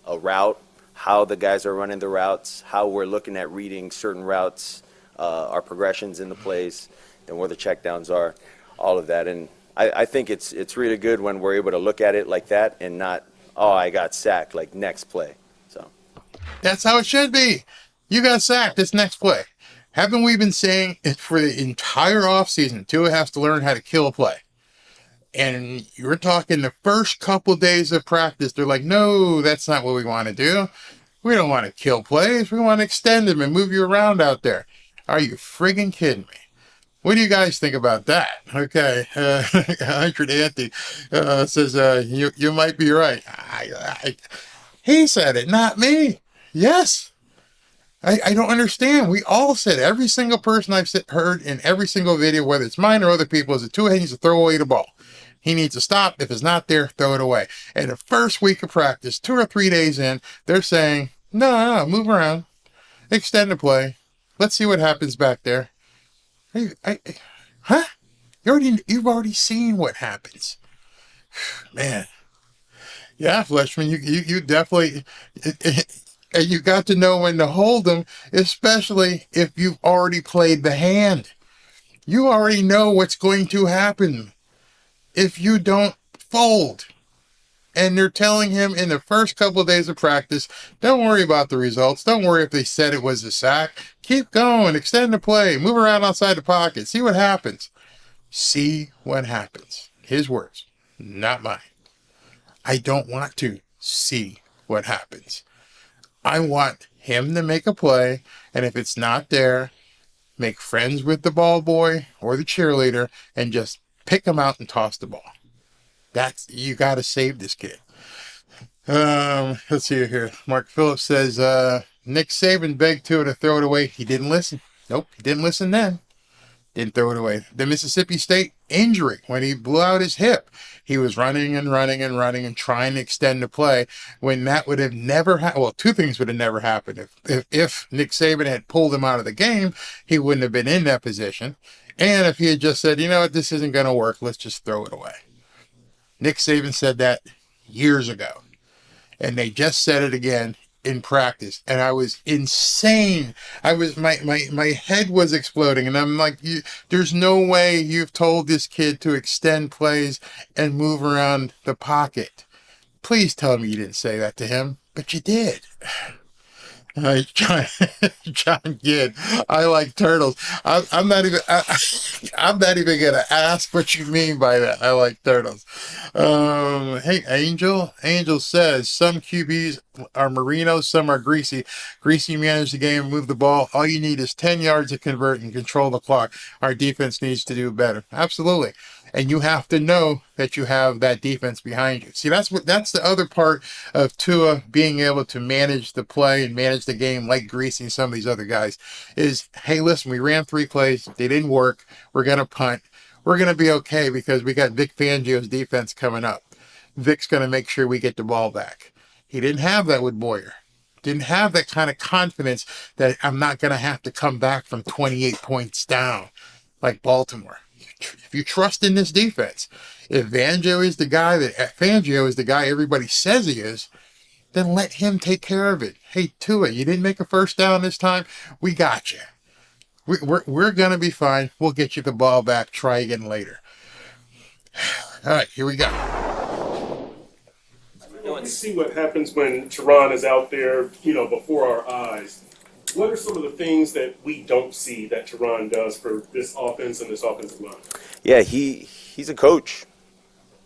Speaker 4: a route, how the guys are running the routes, how we're looking at reading certain routes, our progressions in the plays, and where the checkdowns are, all of that. And I think it's really good when we're able to look at it like that and not, oh, I got sacked, like next play. So
Speaker 1: that's how it should be. You got sacked, this next play. Haven't we been saying it for the entire offseason? Tua has to learn how to kill a play. And you're talking the first couple days of practice, they're like, no, that's not what we want to do. We don't want to kill plays. We want to extend them and move you around out there. Are you friggin' kidding me? What do you guys think about that? Okay, 100 Anthony says, you might be right. He said it, not me. Yes. I don't understand. We all said, every single person I've heard in every single video, whether it's mine or other people's, is Tua needs to throw away the ball. He needs to stop. If it's not there, throw it away. And the first week of practice, 2 or 3 days in, they're saying, no, move around. Extend the play. Let's see what happens back there. Huh? You've already seen what happens. Man. Yeah, Fleshman, you definitely... And you got to know when to hold them, especially if you've already played the hand. You already know what's going to happen if you don't fold. And they're telling him in the first couple of days of practice, don't worry about the results. Don't worry if they said it was a sack. Keep going. Extend the play. Move around outside the pocket. See what happens. See what happens. His words, not mine. I don't want to see what happens. I want him to make a play, and if it's not there, make friends with the ball boy or the cheerleader and just pick him out and toss the ball. You got to save this kid. Let's see here. Mark Phillips says, Nick Saban begged Tua to throw it away. He didn't listen. Nope, he didn't listen then. Didn't throw it away. The Mississippi State injury, when he blew out his hip, he was running and running and running and trying to extend the play when that would have never happened. Well, two things would have never happened. If Nick Saban had pulled him out of the game, he wouldn't have been in that position. And if he had just said, you know what, this isn't going to work, let's just throw it away. Nick Saban said that years ago. And they just said it again in practice, and I was insane. My head was exploding, and I'm like, there's no way you've told this kid to extend plays and move around the pocket. Please tell me you didn't say that to him, but you did. John Kidd, I like turtles. I'm not even gonna ask what you mean by that. I like turtles. Hey, Angel says some QBs are Marino, some are Greasy. Greasy managed the game, move the ball. All you need is 10 yards to convert and control the clock. Our defense needs to do better. Absolutely. And you have to know that you have that defense behind you. See, that's the other part of Tua being able to manage the play and manage the game like Greasy and some of these other guys is, hey, listen, we ran 3 plays. They didn't work. We're going to punt. We're going to be okay because we got Vic Fangio's defense coming up. Vic's going to make sure we get the ball back. He didn't have that with Boyer. Didn't have that kind of confidence that I'm not going to have to come back from 28 points down like Baltimore. If you trust in this defense, if Fangio is the guy everybody says he is, then let him take care of it. Hey, Tua, you didn't make a first down this time. We got you. We're going to be fine. We'll get you the ball back. Try again later. All right, here we go.
Speaker 11: We see what happens when Teron is out there, before our eyes. What are some of the things that we don't see that Teron does for this offense and this offensive line?
Speaker 4: Yeah, he's a coach.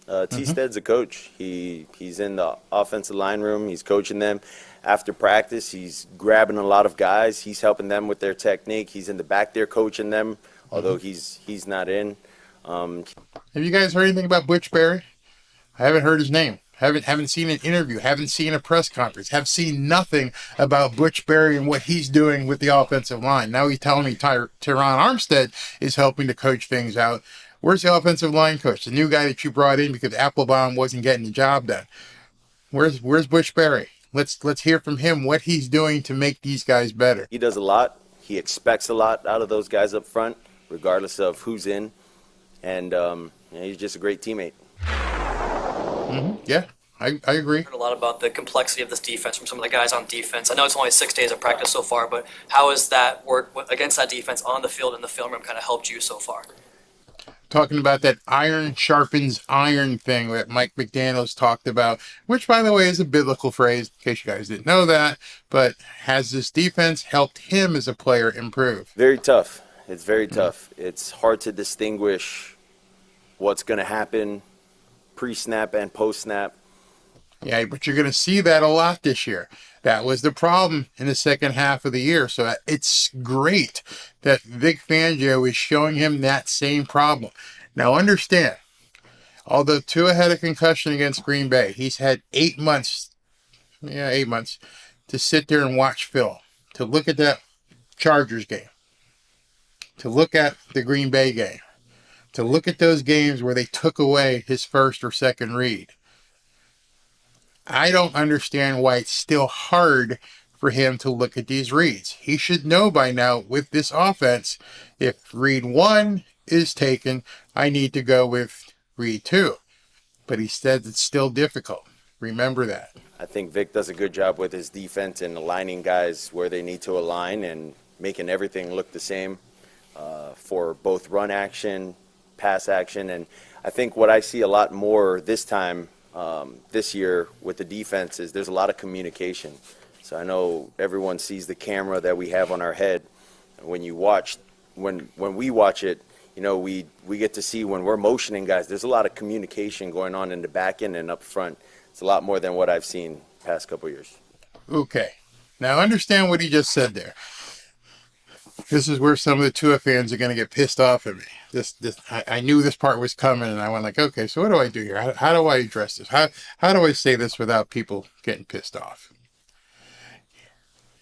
Speaker 4: T-Stead's a coach. He's in the offensive line room. He's coaching them. After practice, he's grabbing a lot of guys. He's helping them with their technique. He's in the back there coaching them, although he's not in.
Speaker 1: Have you guys heard anything about Butch Berry? I haven't heard his name. Haven't seen an interview. Haven't seen a press conference. Have seen nothing about Butch Berry and what he's doing with the offensive line. Now he's telling me Teron Armstead is helping to coach things out. Where's the offensive line coach? The new guy that you brought in because Applebaum wasn't getting the job done. Where's Butch Berry? Let's hear from him what he's doing to make these guys better.
Speaker 4: He does a lot. He expects a lot out of those guys up front, regardless of who's in. And he's just a great teammate.
Speaker 1: Yeah, I agree.
Speaker 12: Heard a lot about the complexity of this defense from some of the guys on defense. I know it's only 6 days of practice so far, but how has that work against that defense on the field and the film room kind of helped you so far?
Speaker 1: Talking about that iron sharpens iron thing that Mike McDaniels talked about, which, by the way, is a biblical phrase, in case you guys didn't know that. But has this defense helped him as a player improve?
Speaker 4: Very tough. It's very tough. It's hard to distinguish what's going to happen pre-snap and post-snap.
Speaker 1: Yeah, but you're going to see that a lot this year. That was the problem in the second half of the year. So it's great that Vic Fangio is showing him that same problem. Now understand, although Tua had a concussion against Green Bay, he's had 8 months to sit there and watch film, to look at that Chargers game, to look at the Green Bay game, to look at those games where they took away his first or second read. I don't understand why it's still hard for him to look at these reads. He should know by now with this offense, if read 1 is taken, I need to go with read 2. But he says it's still difficult. Remember that.
Speaker 4: I think Vic does a good job with his defense and aligning guys where they need to align and making everything look the same for both run action, pass action. And I think what I see a lot more this time, this year with the defense is there's a lot of communication. So I know everyone sees the camera that we have on our head. When we watch it, we get to see when we're motioning guys, there's a lot of communication going on in the back end and up front. It's a lot more than what I've seen past couple years.
Speaker 1: Okay. Now understand what he just said there. This is where some of the Tua fans are going to get pissed off at me. I knew this part was coming, and I went like, okay, so what do I do here? How do I address this? How do I say this without people getting pissed off?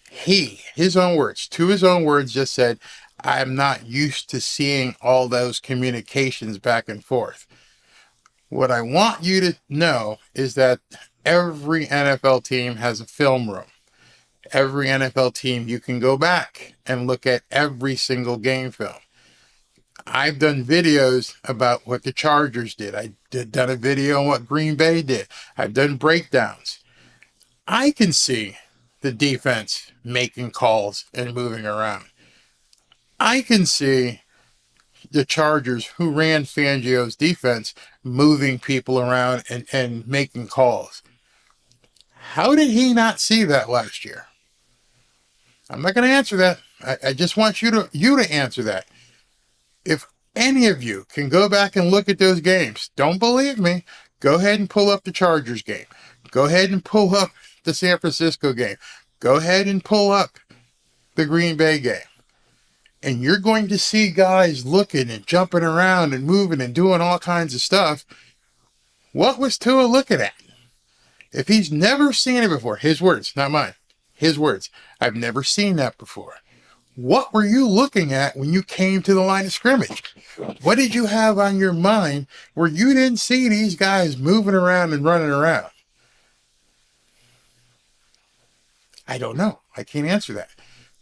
Speaker 1: His own words, just said, I'm not used to seeing all those communications back and forth. What I want you to know is that every NFL team has a film room. Every NFL team, you can go back and look at every single game film. I've done videos about what the Chargers did. Done a video on what Green Bay did. I've done breakdowns. I can see the defense making calls and moving around. I can see the Chargers, who ran Fangio's defense, moving people around and making calls. How did he not see that last year? I'm not going to answer that. I just want you to answer that. If any of you can go back and look at those games, don't believe me, go ahead and pull up the Chargers game. Go ahead and pull up the San Francisco game. Go ahead and pull up the Green Bay game. And you're going to see guys looking and jumping around and moving and doing all kinds of stuff. What was Tua looking at? If he's never seen it before, his words, not mine, his words, I've never seen that before. What were you looking at when you came to the line of scrimmage? What did you have on your mind where you didn't see these guys moving around and running around? I don't know. I can't answer that.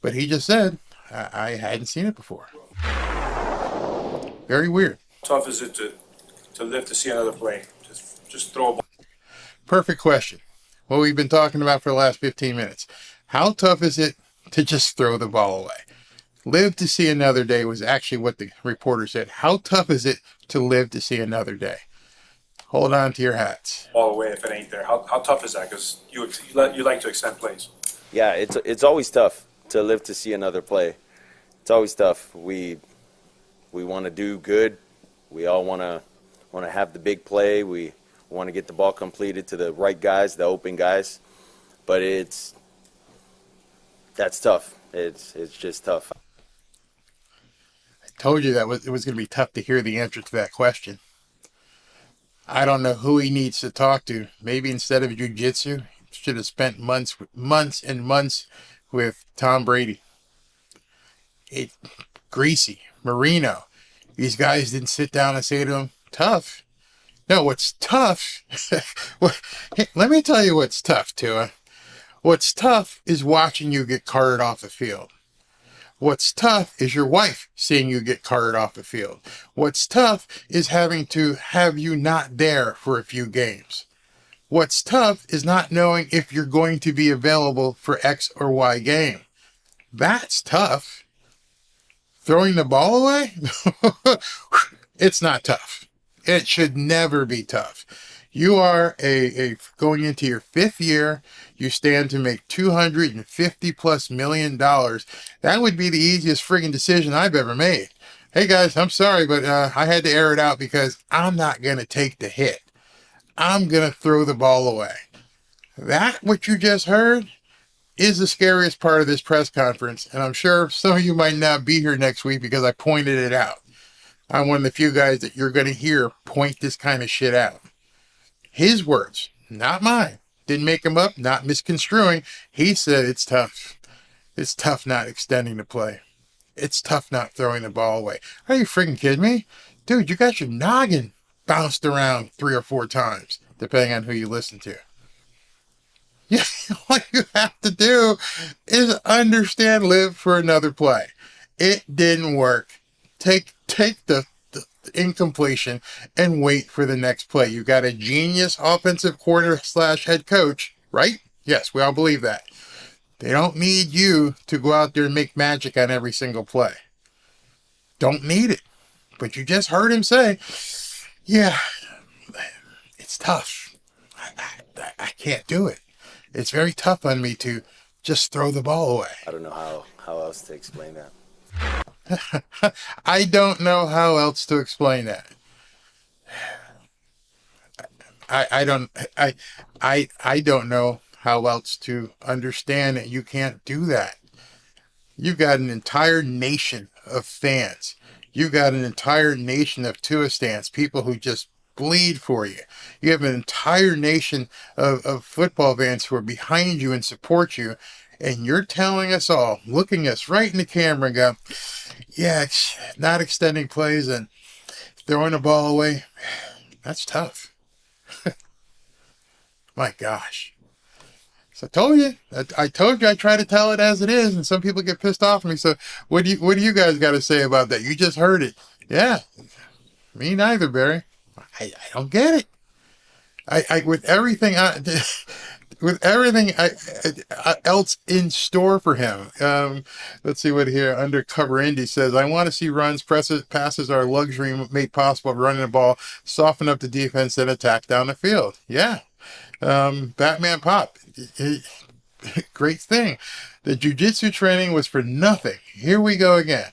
Speaker 1: But he just said, I hadn't seen it before. Very weird.
Speaker 13: Tough is it to live to see another play? Just throw a ball.
Speaker 1: Perfect question. What we've been talking about for the last 15 minutes. How tough is it to just throw the ball away? Live to see another day was actually what the reporter said. How tough is it to live to see another day? Hold on to your hats.
Speaker 13: All the way if it ain't there. How tough is that? Because you like to extend plays.
Speaker 4: Yeah, it's always tough to live to see another play. It's always tough. We want to do good. We all want to have the big play. We want to get the ball completed to the right guys, the open guys. But that's tough. It's just tough.
Speaker 1: I told you that it was going to be tough to hear the answer to that question. I don't know who he needs to talk to. Maybe instead of jiu-jitsu, should have spent months and months with Tom Brady. Greasy, Marino. These guys didn't sit down and say to him, tough. No, what's tough, let me tell you what's tough, Tua. What's tough is watching you get carted off the field. What's tough is your wife seeing you get carted off the field. What's tough is having to have you not there for a few games. What's tough is not knowing if you're going to be available for X or Y game. That's tough. Throwing the ball away? It's not tough. It should never be tough. You are going into your 5th year. You stand to make $250+ million. That would be the easiest friggin' decision I've ever made. Hey guys, I'm sorry, but I had to air it out because I'm not going to take the hit. I'm going to throw the ball away. That, what you just heard, is the scariest part of this press conference. And I'm sure some of you might not be here next week because I pointed it out. I'm one of the few guys that you're going to hear point this kind of shit out. His words, not mine. Didn't make him up, not misconstruing. He said it's tough. It's tough not extending the play. It's tough not throwing the ball away. Are you freaking kidding me? Dude, you got your noggin bounced around 3 or 4 times, depending on who you listen to. Yeah, what you have to do is understand, live for another play. It didn't work. Take the incompletion and wait for the next play. You got a genius offensive coordinator / head coach, right? Yes, we all believe that. They don't need you to go out there and make magic on every single play. Don't need it. But you just heard him say, yeah, it's tough. I can't do it. It's very tough on me to just throw the ball away.
Speaker 4: I don't know how else to explain that.
Speaker 1: I don't know how else to explain that. I don't know how else to understand that you can't do that. You've got an entire nation of fans. You've got an entire nation of Tua stans, people who just bleed for you. You have an entire nation of football fans who are behind you and support you. and you're telling us all, looking us right in the camera and go, yeah, not extending plays and throwing the ball away, that's tough. My gosh. So I told you I try to tell it as it is, and some people get pissed off at me. So what do you guys got to say about that? You just heard it. Yeah, me neither, Barry. I don't get it. I with everything else in store for him. Let's see what here. Undercover Indy says, I want to see runs, passes are luxury made possible of running the ball, soften up the defense, and attack down the field. Yeah. Batman Pop. Great thing. The jiu-jitsu training was for nothing. Here we go again.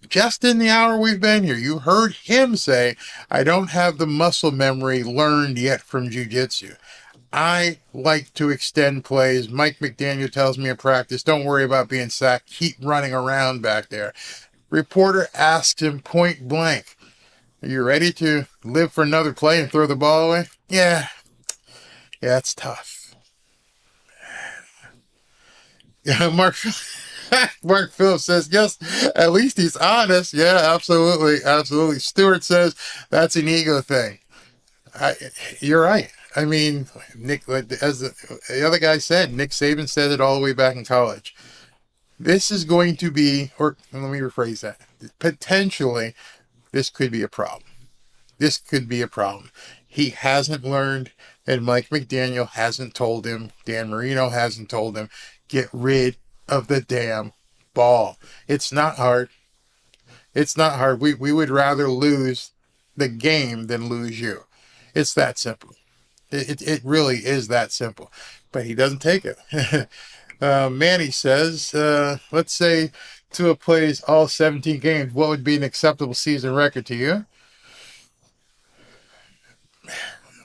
Speaker 1: Just in the hour we've been here, you heard him say, I don't have the muscle memory learned yet from jiu-jitsu. I like to extend plays. Mike McDaniel tells me in practice, don't worry about being sacked. Keep running around back there. Reporter asks him point blank, are you ready to live for another play and throw the ball away? Yeah, it's tough. Yeah, Mark Phillips says, yes, at least he's honest. Yeah, absolutely. Stewart says, that's an ego thing. You're right. I mean, Nick, as the other guy said, Nick Saban said it all the way back in college. This is going to be, or let me rephrase that, potentially, this could be a problem. This could be a problem. He hasn't learned, and Mike McDaniel hasn't told him, Dan Marino hasn't told him, get rid of the damn ball. It's not hard. It's not hard. We would rather lose the game than lose you. It's that simple. It really is that simple. But he doesn't take it. Manny says, let's say Tua plays all 17 games. What would be an acceptable season record to you?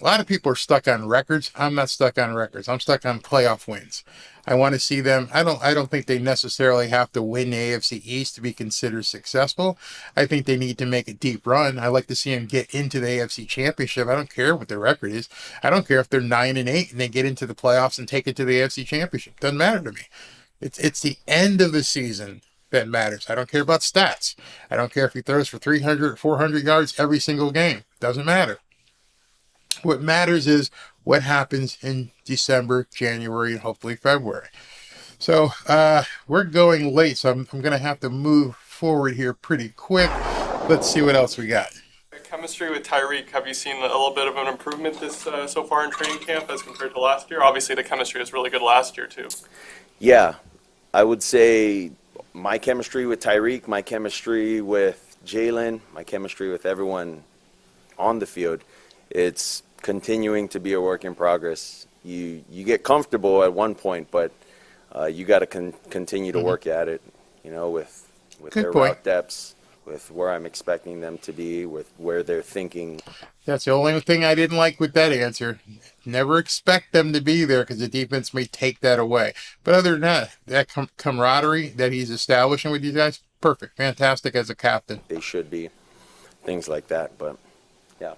Speaker 1: A lot of people are stuck on records. I'm not stuck on records. I'm stuck on playoff wins. I want to see them. I don't think they necessarily have to win the AFC East to be considered successful. I think they need to make a deep run. I like to see them get into the AFC Championship. I don't care what their record is. I don't care if they're 9-8 and they get into the playoffs and take it to the AFC Championship. Doesn't matter to me. It's the end of the season that matters. I don't care about stats. I don't care if he throws for 300, 400 yards every single game. Doesn't matter. What matters is what happens in December, January, and hopefully February. So we're going late, so I'm going to have to move forward here pretty quick. Let's see what else we got.
Speaker 14: Chemistry with Tyreek, have you seen a little bit of an improvement this so far in training camp as compared to last year? Obviously, the chemistry was really good last year, too.
Speaker 4: Yeah, I would say my chemistry with Tyreek, my chemistry with Jalen, my chemistry with everyone on the field, it's continuing to be a work in progress. You get comfortable at one point, but you got to continue to work at it, with their route depths, with where I'm expecting them to be, with where they're thinking.
Speaker 1: That's the only thing I didn't like with that answer. Never expect them to be there because the defense may take that away. But other than that camaraderie that he's establishing with these guys, perfect, fantastic as a captain.
Speaker 4: They should be. Things like that, but yeah.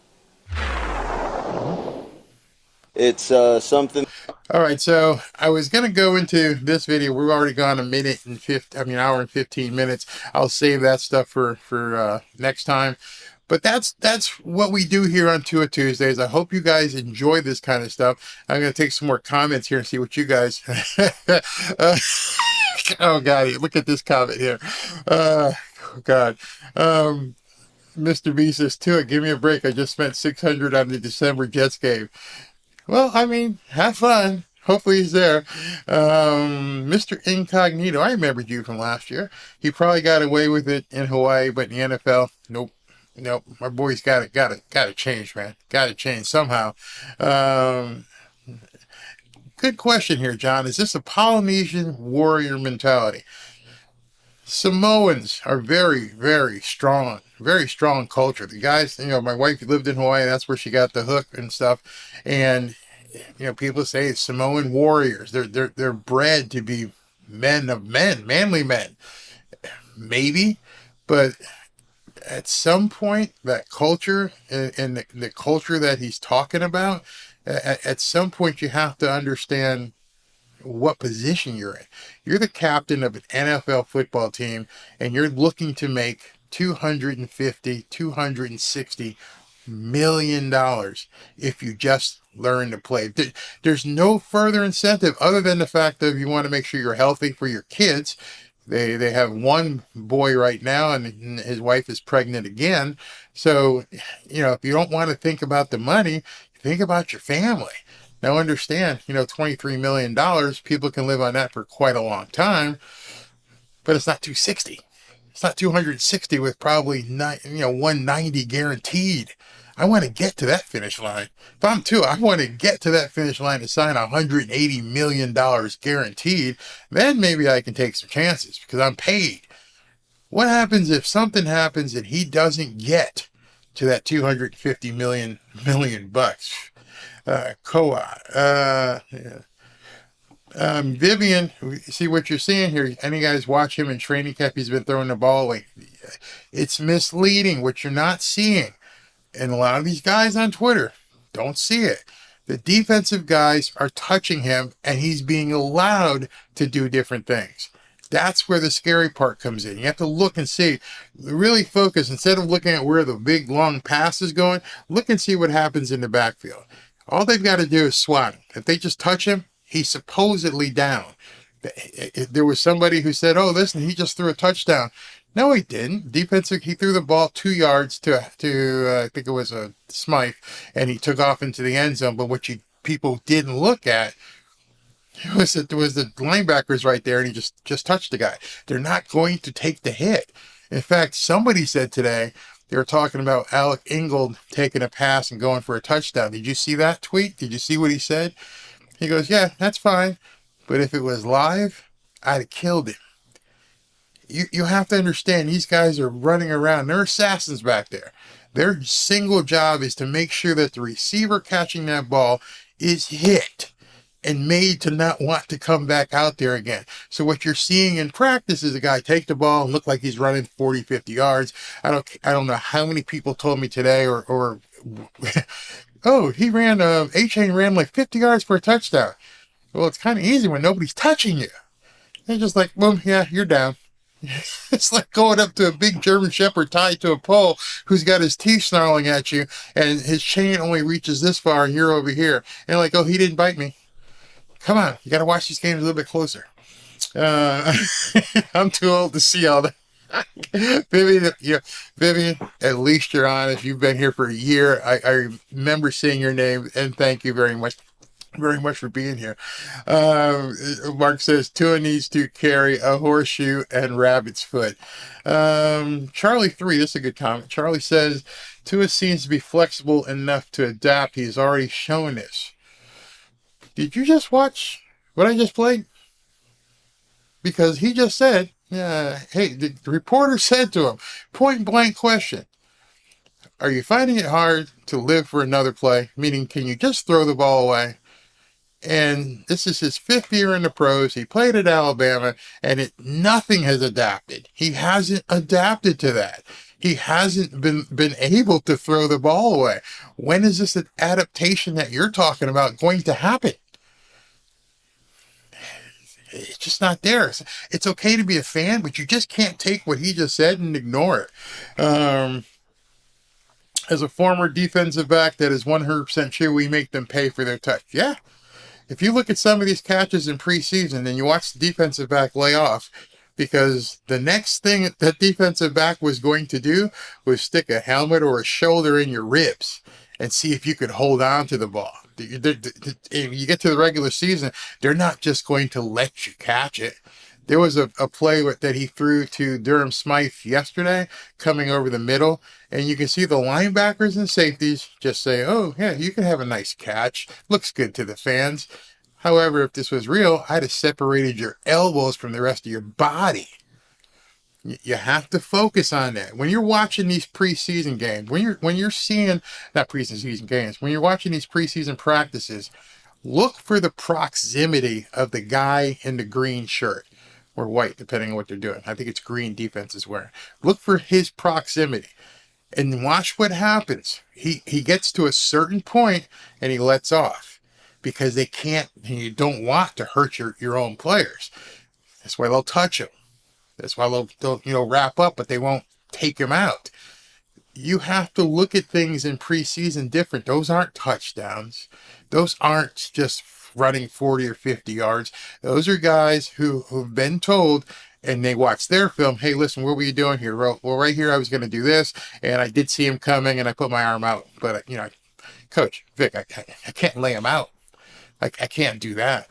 Speaker 4: It's something.
Speaker 1: All right, so I was going to go into this video. We've already gone hour and 15 minutes. I'll save that stuff for next time. But that's what we do here on Tua Tuesdays. I hope you guys enjoy this kind of stuff. I'm going to take some more comments here and see what you guys. Oh God, look at this comment here. Oh God. Mr. B says, Tua, give me a break. I just spent $600 on the December Jets game. Well, I mean, have fun. Hopefully he's there. Mr. Incognito, I remembered you from last year. He probably got away with it in Hawaii, but in the NFL, nope. My boy's got to change, man. Got to change somehow. Good question here, John. Is this a Polynesian warrior mentality? Samoans are very, very strong culture. The guys, my wife lived in Hawaii. That's where she got the hook and stuff. And, people say Samoan warriors. They're bred to be men of men, manly men. Maybe, but at some point, that culture and the culture that he's talking about, at some point you have to understand what position you're in. You're the captain of an NFL football team, and you're looking to make $260 million if you just learn to play. There's no further incentive other than the fact that you want to make sure you're healthy for your kids. They have one boy right now, and his wife is pregnant again. So, if you don't want to think about the money, think about your family. Now understand, $23 million, people can live on that for quite a long time, but it's not 260. It's not 260 with probably 190 guaranteed. I want to get to that finish line. If I'm Tua, I want to get to that finish line to sign $180 million guaranteed. Then maybe I can take some chances because I'm paid. What happens if something happens and he doesn't get to that 250 million bucks? Vivian, see what you're seeing here. Any guys watch him in training camp? He's been throwing the ball away. It's misleading what you're not seeing. And a lot of these guys on Twitter don't see it. The defensive guys are touching him, and he's being allowed to do different things. That's where the scary part comes in. You have to look and see, really focus. Instead of looking at where the big, long pass is going, look and see what happens in the backfield. All they've got to do is swat him. If they just touch him, he's supposedly down. There was somebody who said, oh, listen, he just threw a touchdown. No, he didn't. He threw the ball 2 yards to I think it was a Smythe, and he took off into the end zone. But what people didn't look at was that there was the linebackers right there, and he just touched the guy. They're not going to take the hit. In fact, somebody said today, they were talking about Alec Ingold taking a pass and going for a touchdown. Did you see that tweet? Did you see what he said? He goes, yeah, that's fine. But if it was live, I'd have killed him. You have to understand, these guys are running around. They're assassins back there. Their single job is to make sure that the receiver catching that ball is hit and made to not want to come back out there again. So what you're seeing in practice is a guy take the ball and look like he's running 40, 50 yards. I don't know how many people told me today or oh, he ran, A-Chain ran like 50 yards for a touchdown. Well, it's kind of easy when nobody's touching you. They're just like, well, yeah, you're down. It's like going up to a big German Shepherd tied to a pole who's got his teeth snarling at you, and his chain only reaches this far, and you're over here. And like, oh, he didn't bite me. Come on, you got to watch these games a little bit closer. I'm too old to see all that. Vivian, at least you're honest. You've been here for a year. I remember seeing your name, and thank you very much for being here. Mark says Tua needs to carry a horseshoe and rabbit's foot. Charlie 3, this is a good comment. Charlie says Tua seems to be flexible enough to adapt. He's already shown this. Did you just watch what I just played? Because he just said, hey, the reporter said to him, point blank question, are you finding it hard to live for another play? Meaning, can you just throw the ball away? And this is his 5th year in the pros. He played at Alabama, and nothing has adapted. He hasn't adapted to that. He hasn't been able to throw the ball away. When is this adaptation that you're talking about going to happen? It's just not there. It's okay to be a fan, but you just can't take what he just said and ignore it. As a former defensive back, that is 100% true. We make them pay for their touch. Yeah. If you look at some of these catches in preseason and you watch the defensive back lay off, because the next thing that defensive back was going to do was stick a helmet or a shoulder in your ribs and see if you could hold on to the ball. If you get to the regular season, they're not just going to let you catch it. There was a play that he threw to Durham Smythe yesterday, coming over the middle, and you can see the linebackers and safeties just say, oh, yeah, you can have a nice catch. Looks good to the fans. However, if this was real, I'd have separated your elbows from the rest of your body. You have to focus on that. When you're watching these preseason games, when you're seeing, not preseason games, when you're watching these preseason practices, look for the proximity of the guy in the green shirt. Or white, depending on what they're doing. I think it's green defense is wearing. Look for his proximity and watch what happens. He gets to a certain point and he lets off. because they can't, and you don't want to hurt your own players. That's why they'll touch them. That's why they'll wrap up, but they won't take them out. You have to look at things in preseason different. Those aren't touchdowns. Those aren't just running 40 or 50 yards. Those are guys who've been told, and they watch their film, hey, listen, what were you doing here? Well, right here I was going to do this, and I did see him coming, and I put my arm out. But, Coach, Vic, I can't lay him out. I can't do that.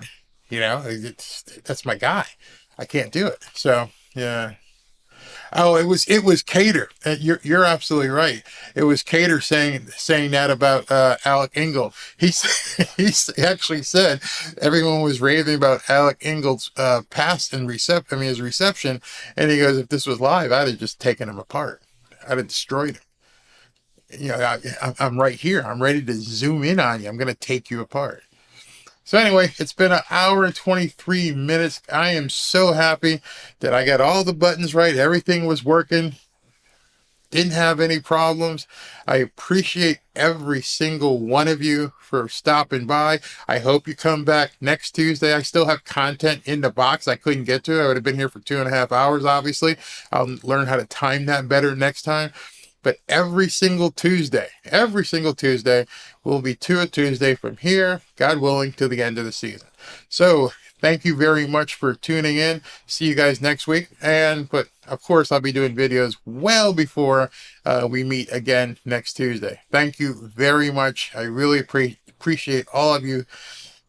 Speaker 1: That's my guy. I can't do it. So, yeah. Oh, it was Cater. You're absolutely right. It was Cater saying that about Alec Ingold. He actually said everyone was raving about Alec Ingold's pass and his reception, and he goes, if this was live, I'd have just taken him apart. I'd have destroyed him. I'm right here. I'm ready to zoom in on you. I'm going to take you apart. So anyway, it's been 1 hour and 23 minutes. I am so happy that I got all the buttons right. Everything was working. Didn't have any problems. I appreciate every single one of you for stopping by. I hope you come back next Tuesday. I still have content in the box I couldn't get to. I would have been here for 2.5 hours, obviously. I'll learn how to time that better next time. But every single Tuesday will be Tua Tuesday from here, God willing, to the end of the season. So thank you very much for tuning in. See you guys next week. But of course, I'll be doing videos well before we meet again next Tuesday. Thank you very much. I really appreciate all of you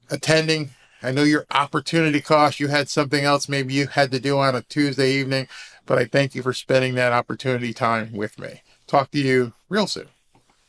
Speaker 1: attending. I know your opportunity cost. You had something else maybe you had to do on a Tuesday evening, but I thank you for spending that opportunity time with me. Talk to you real soon.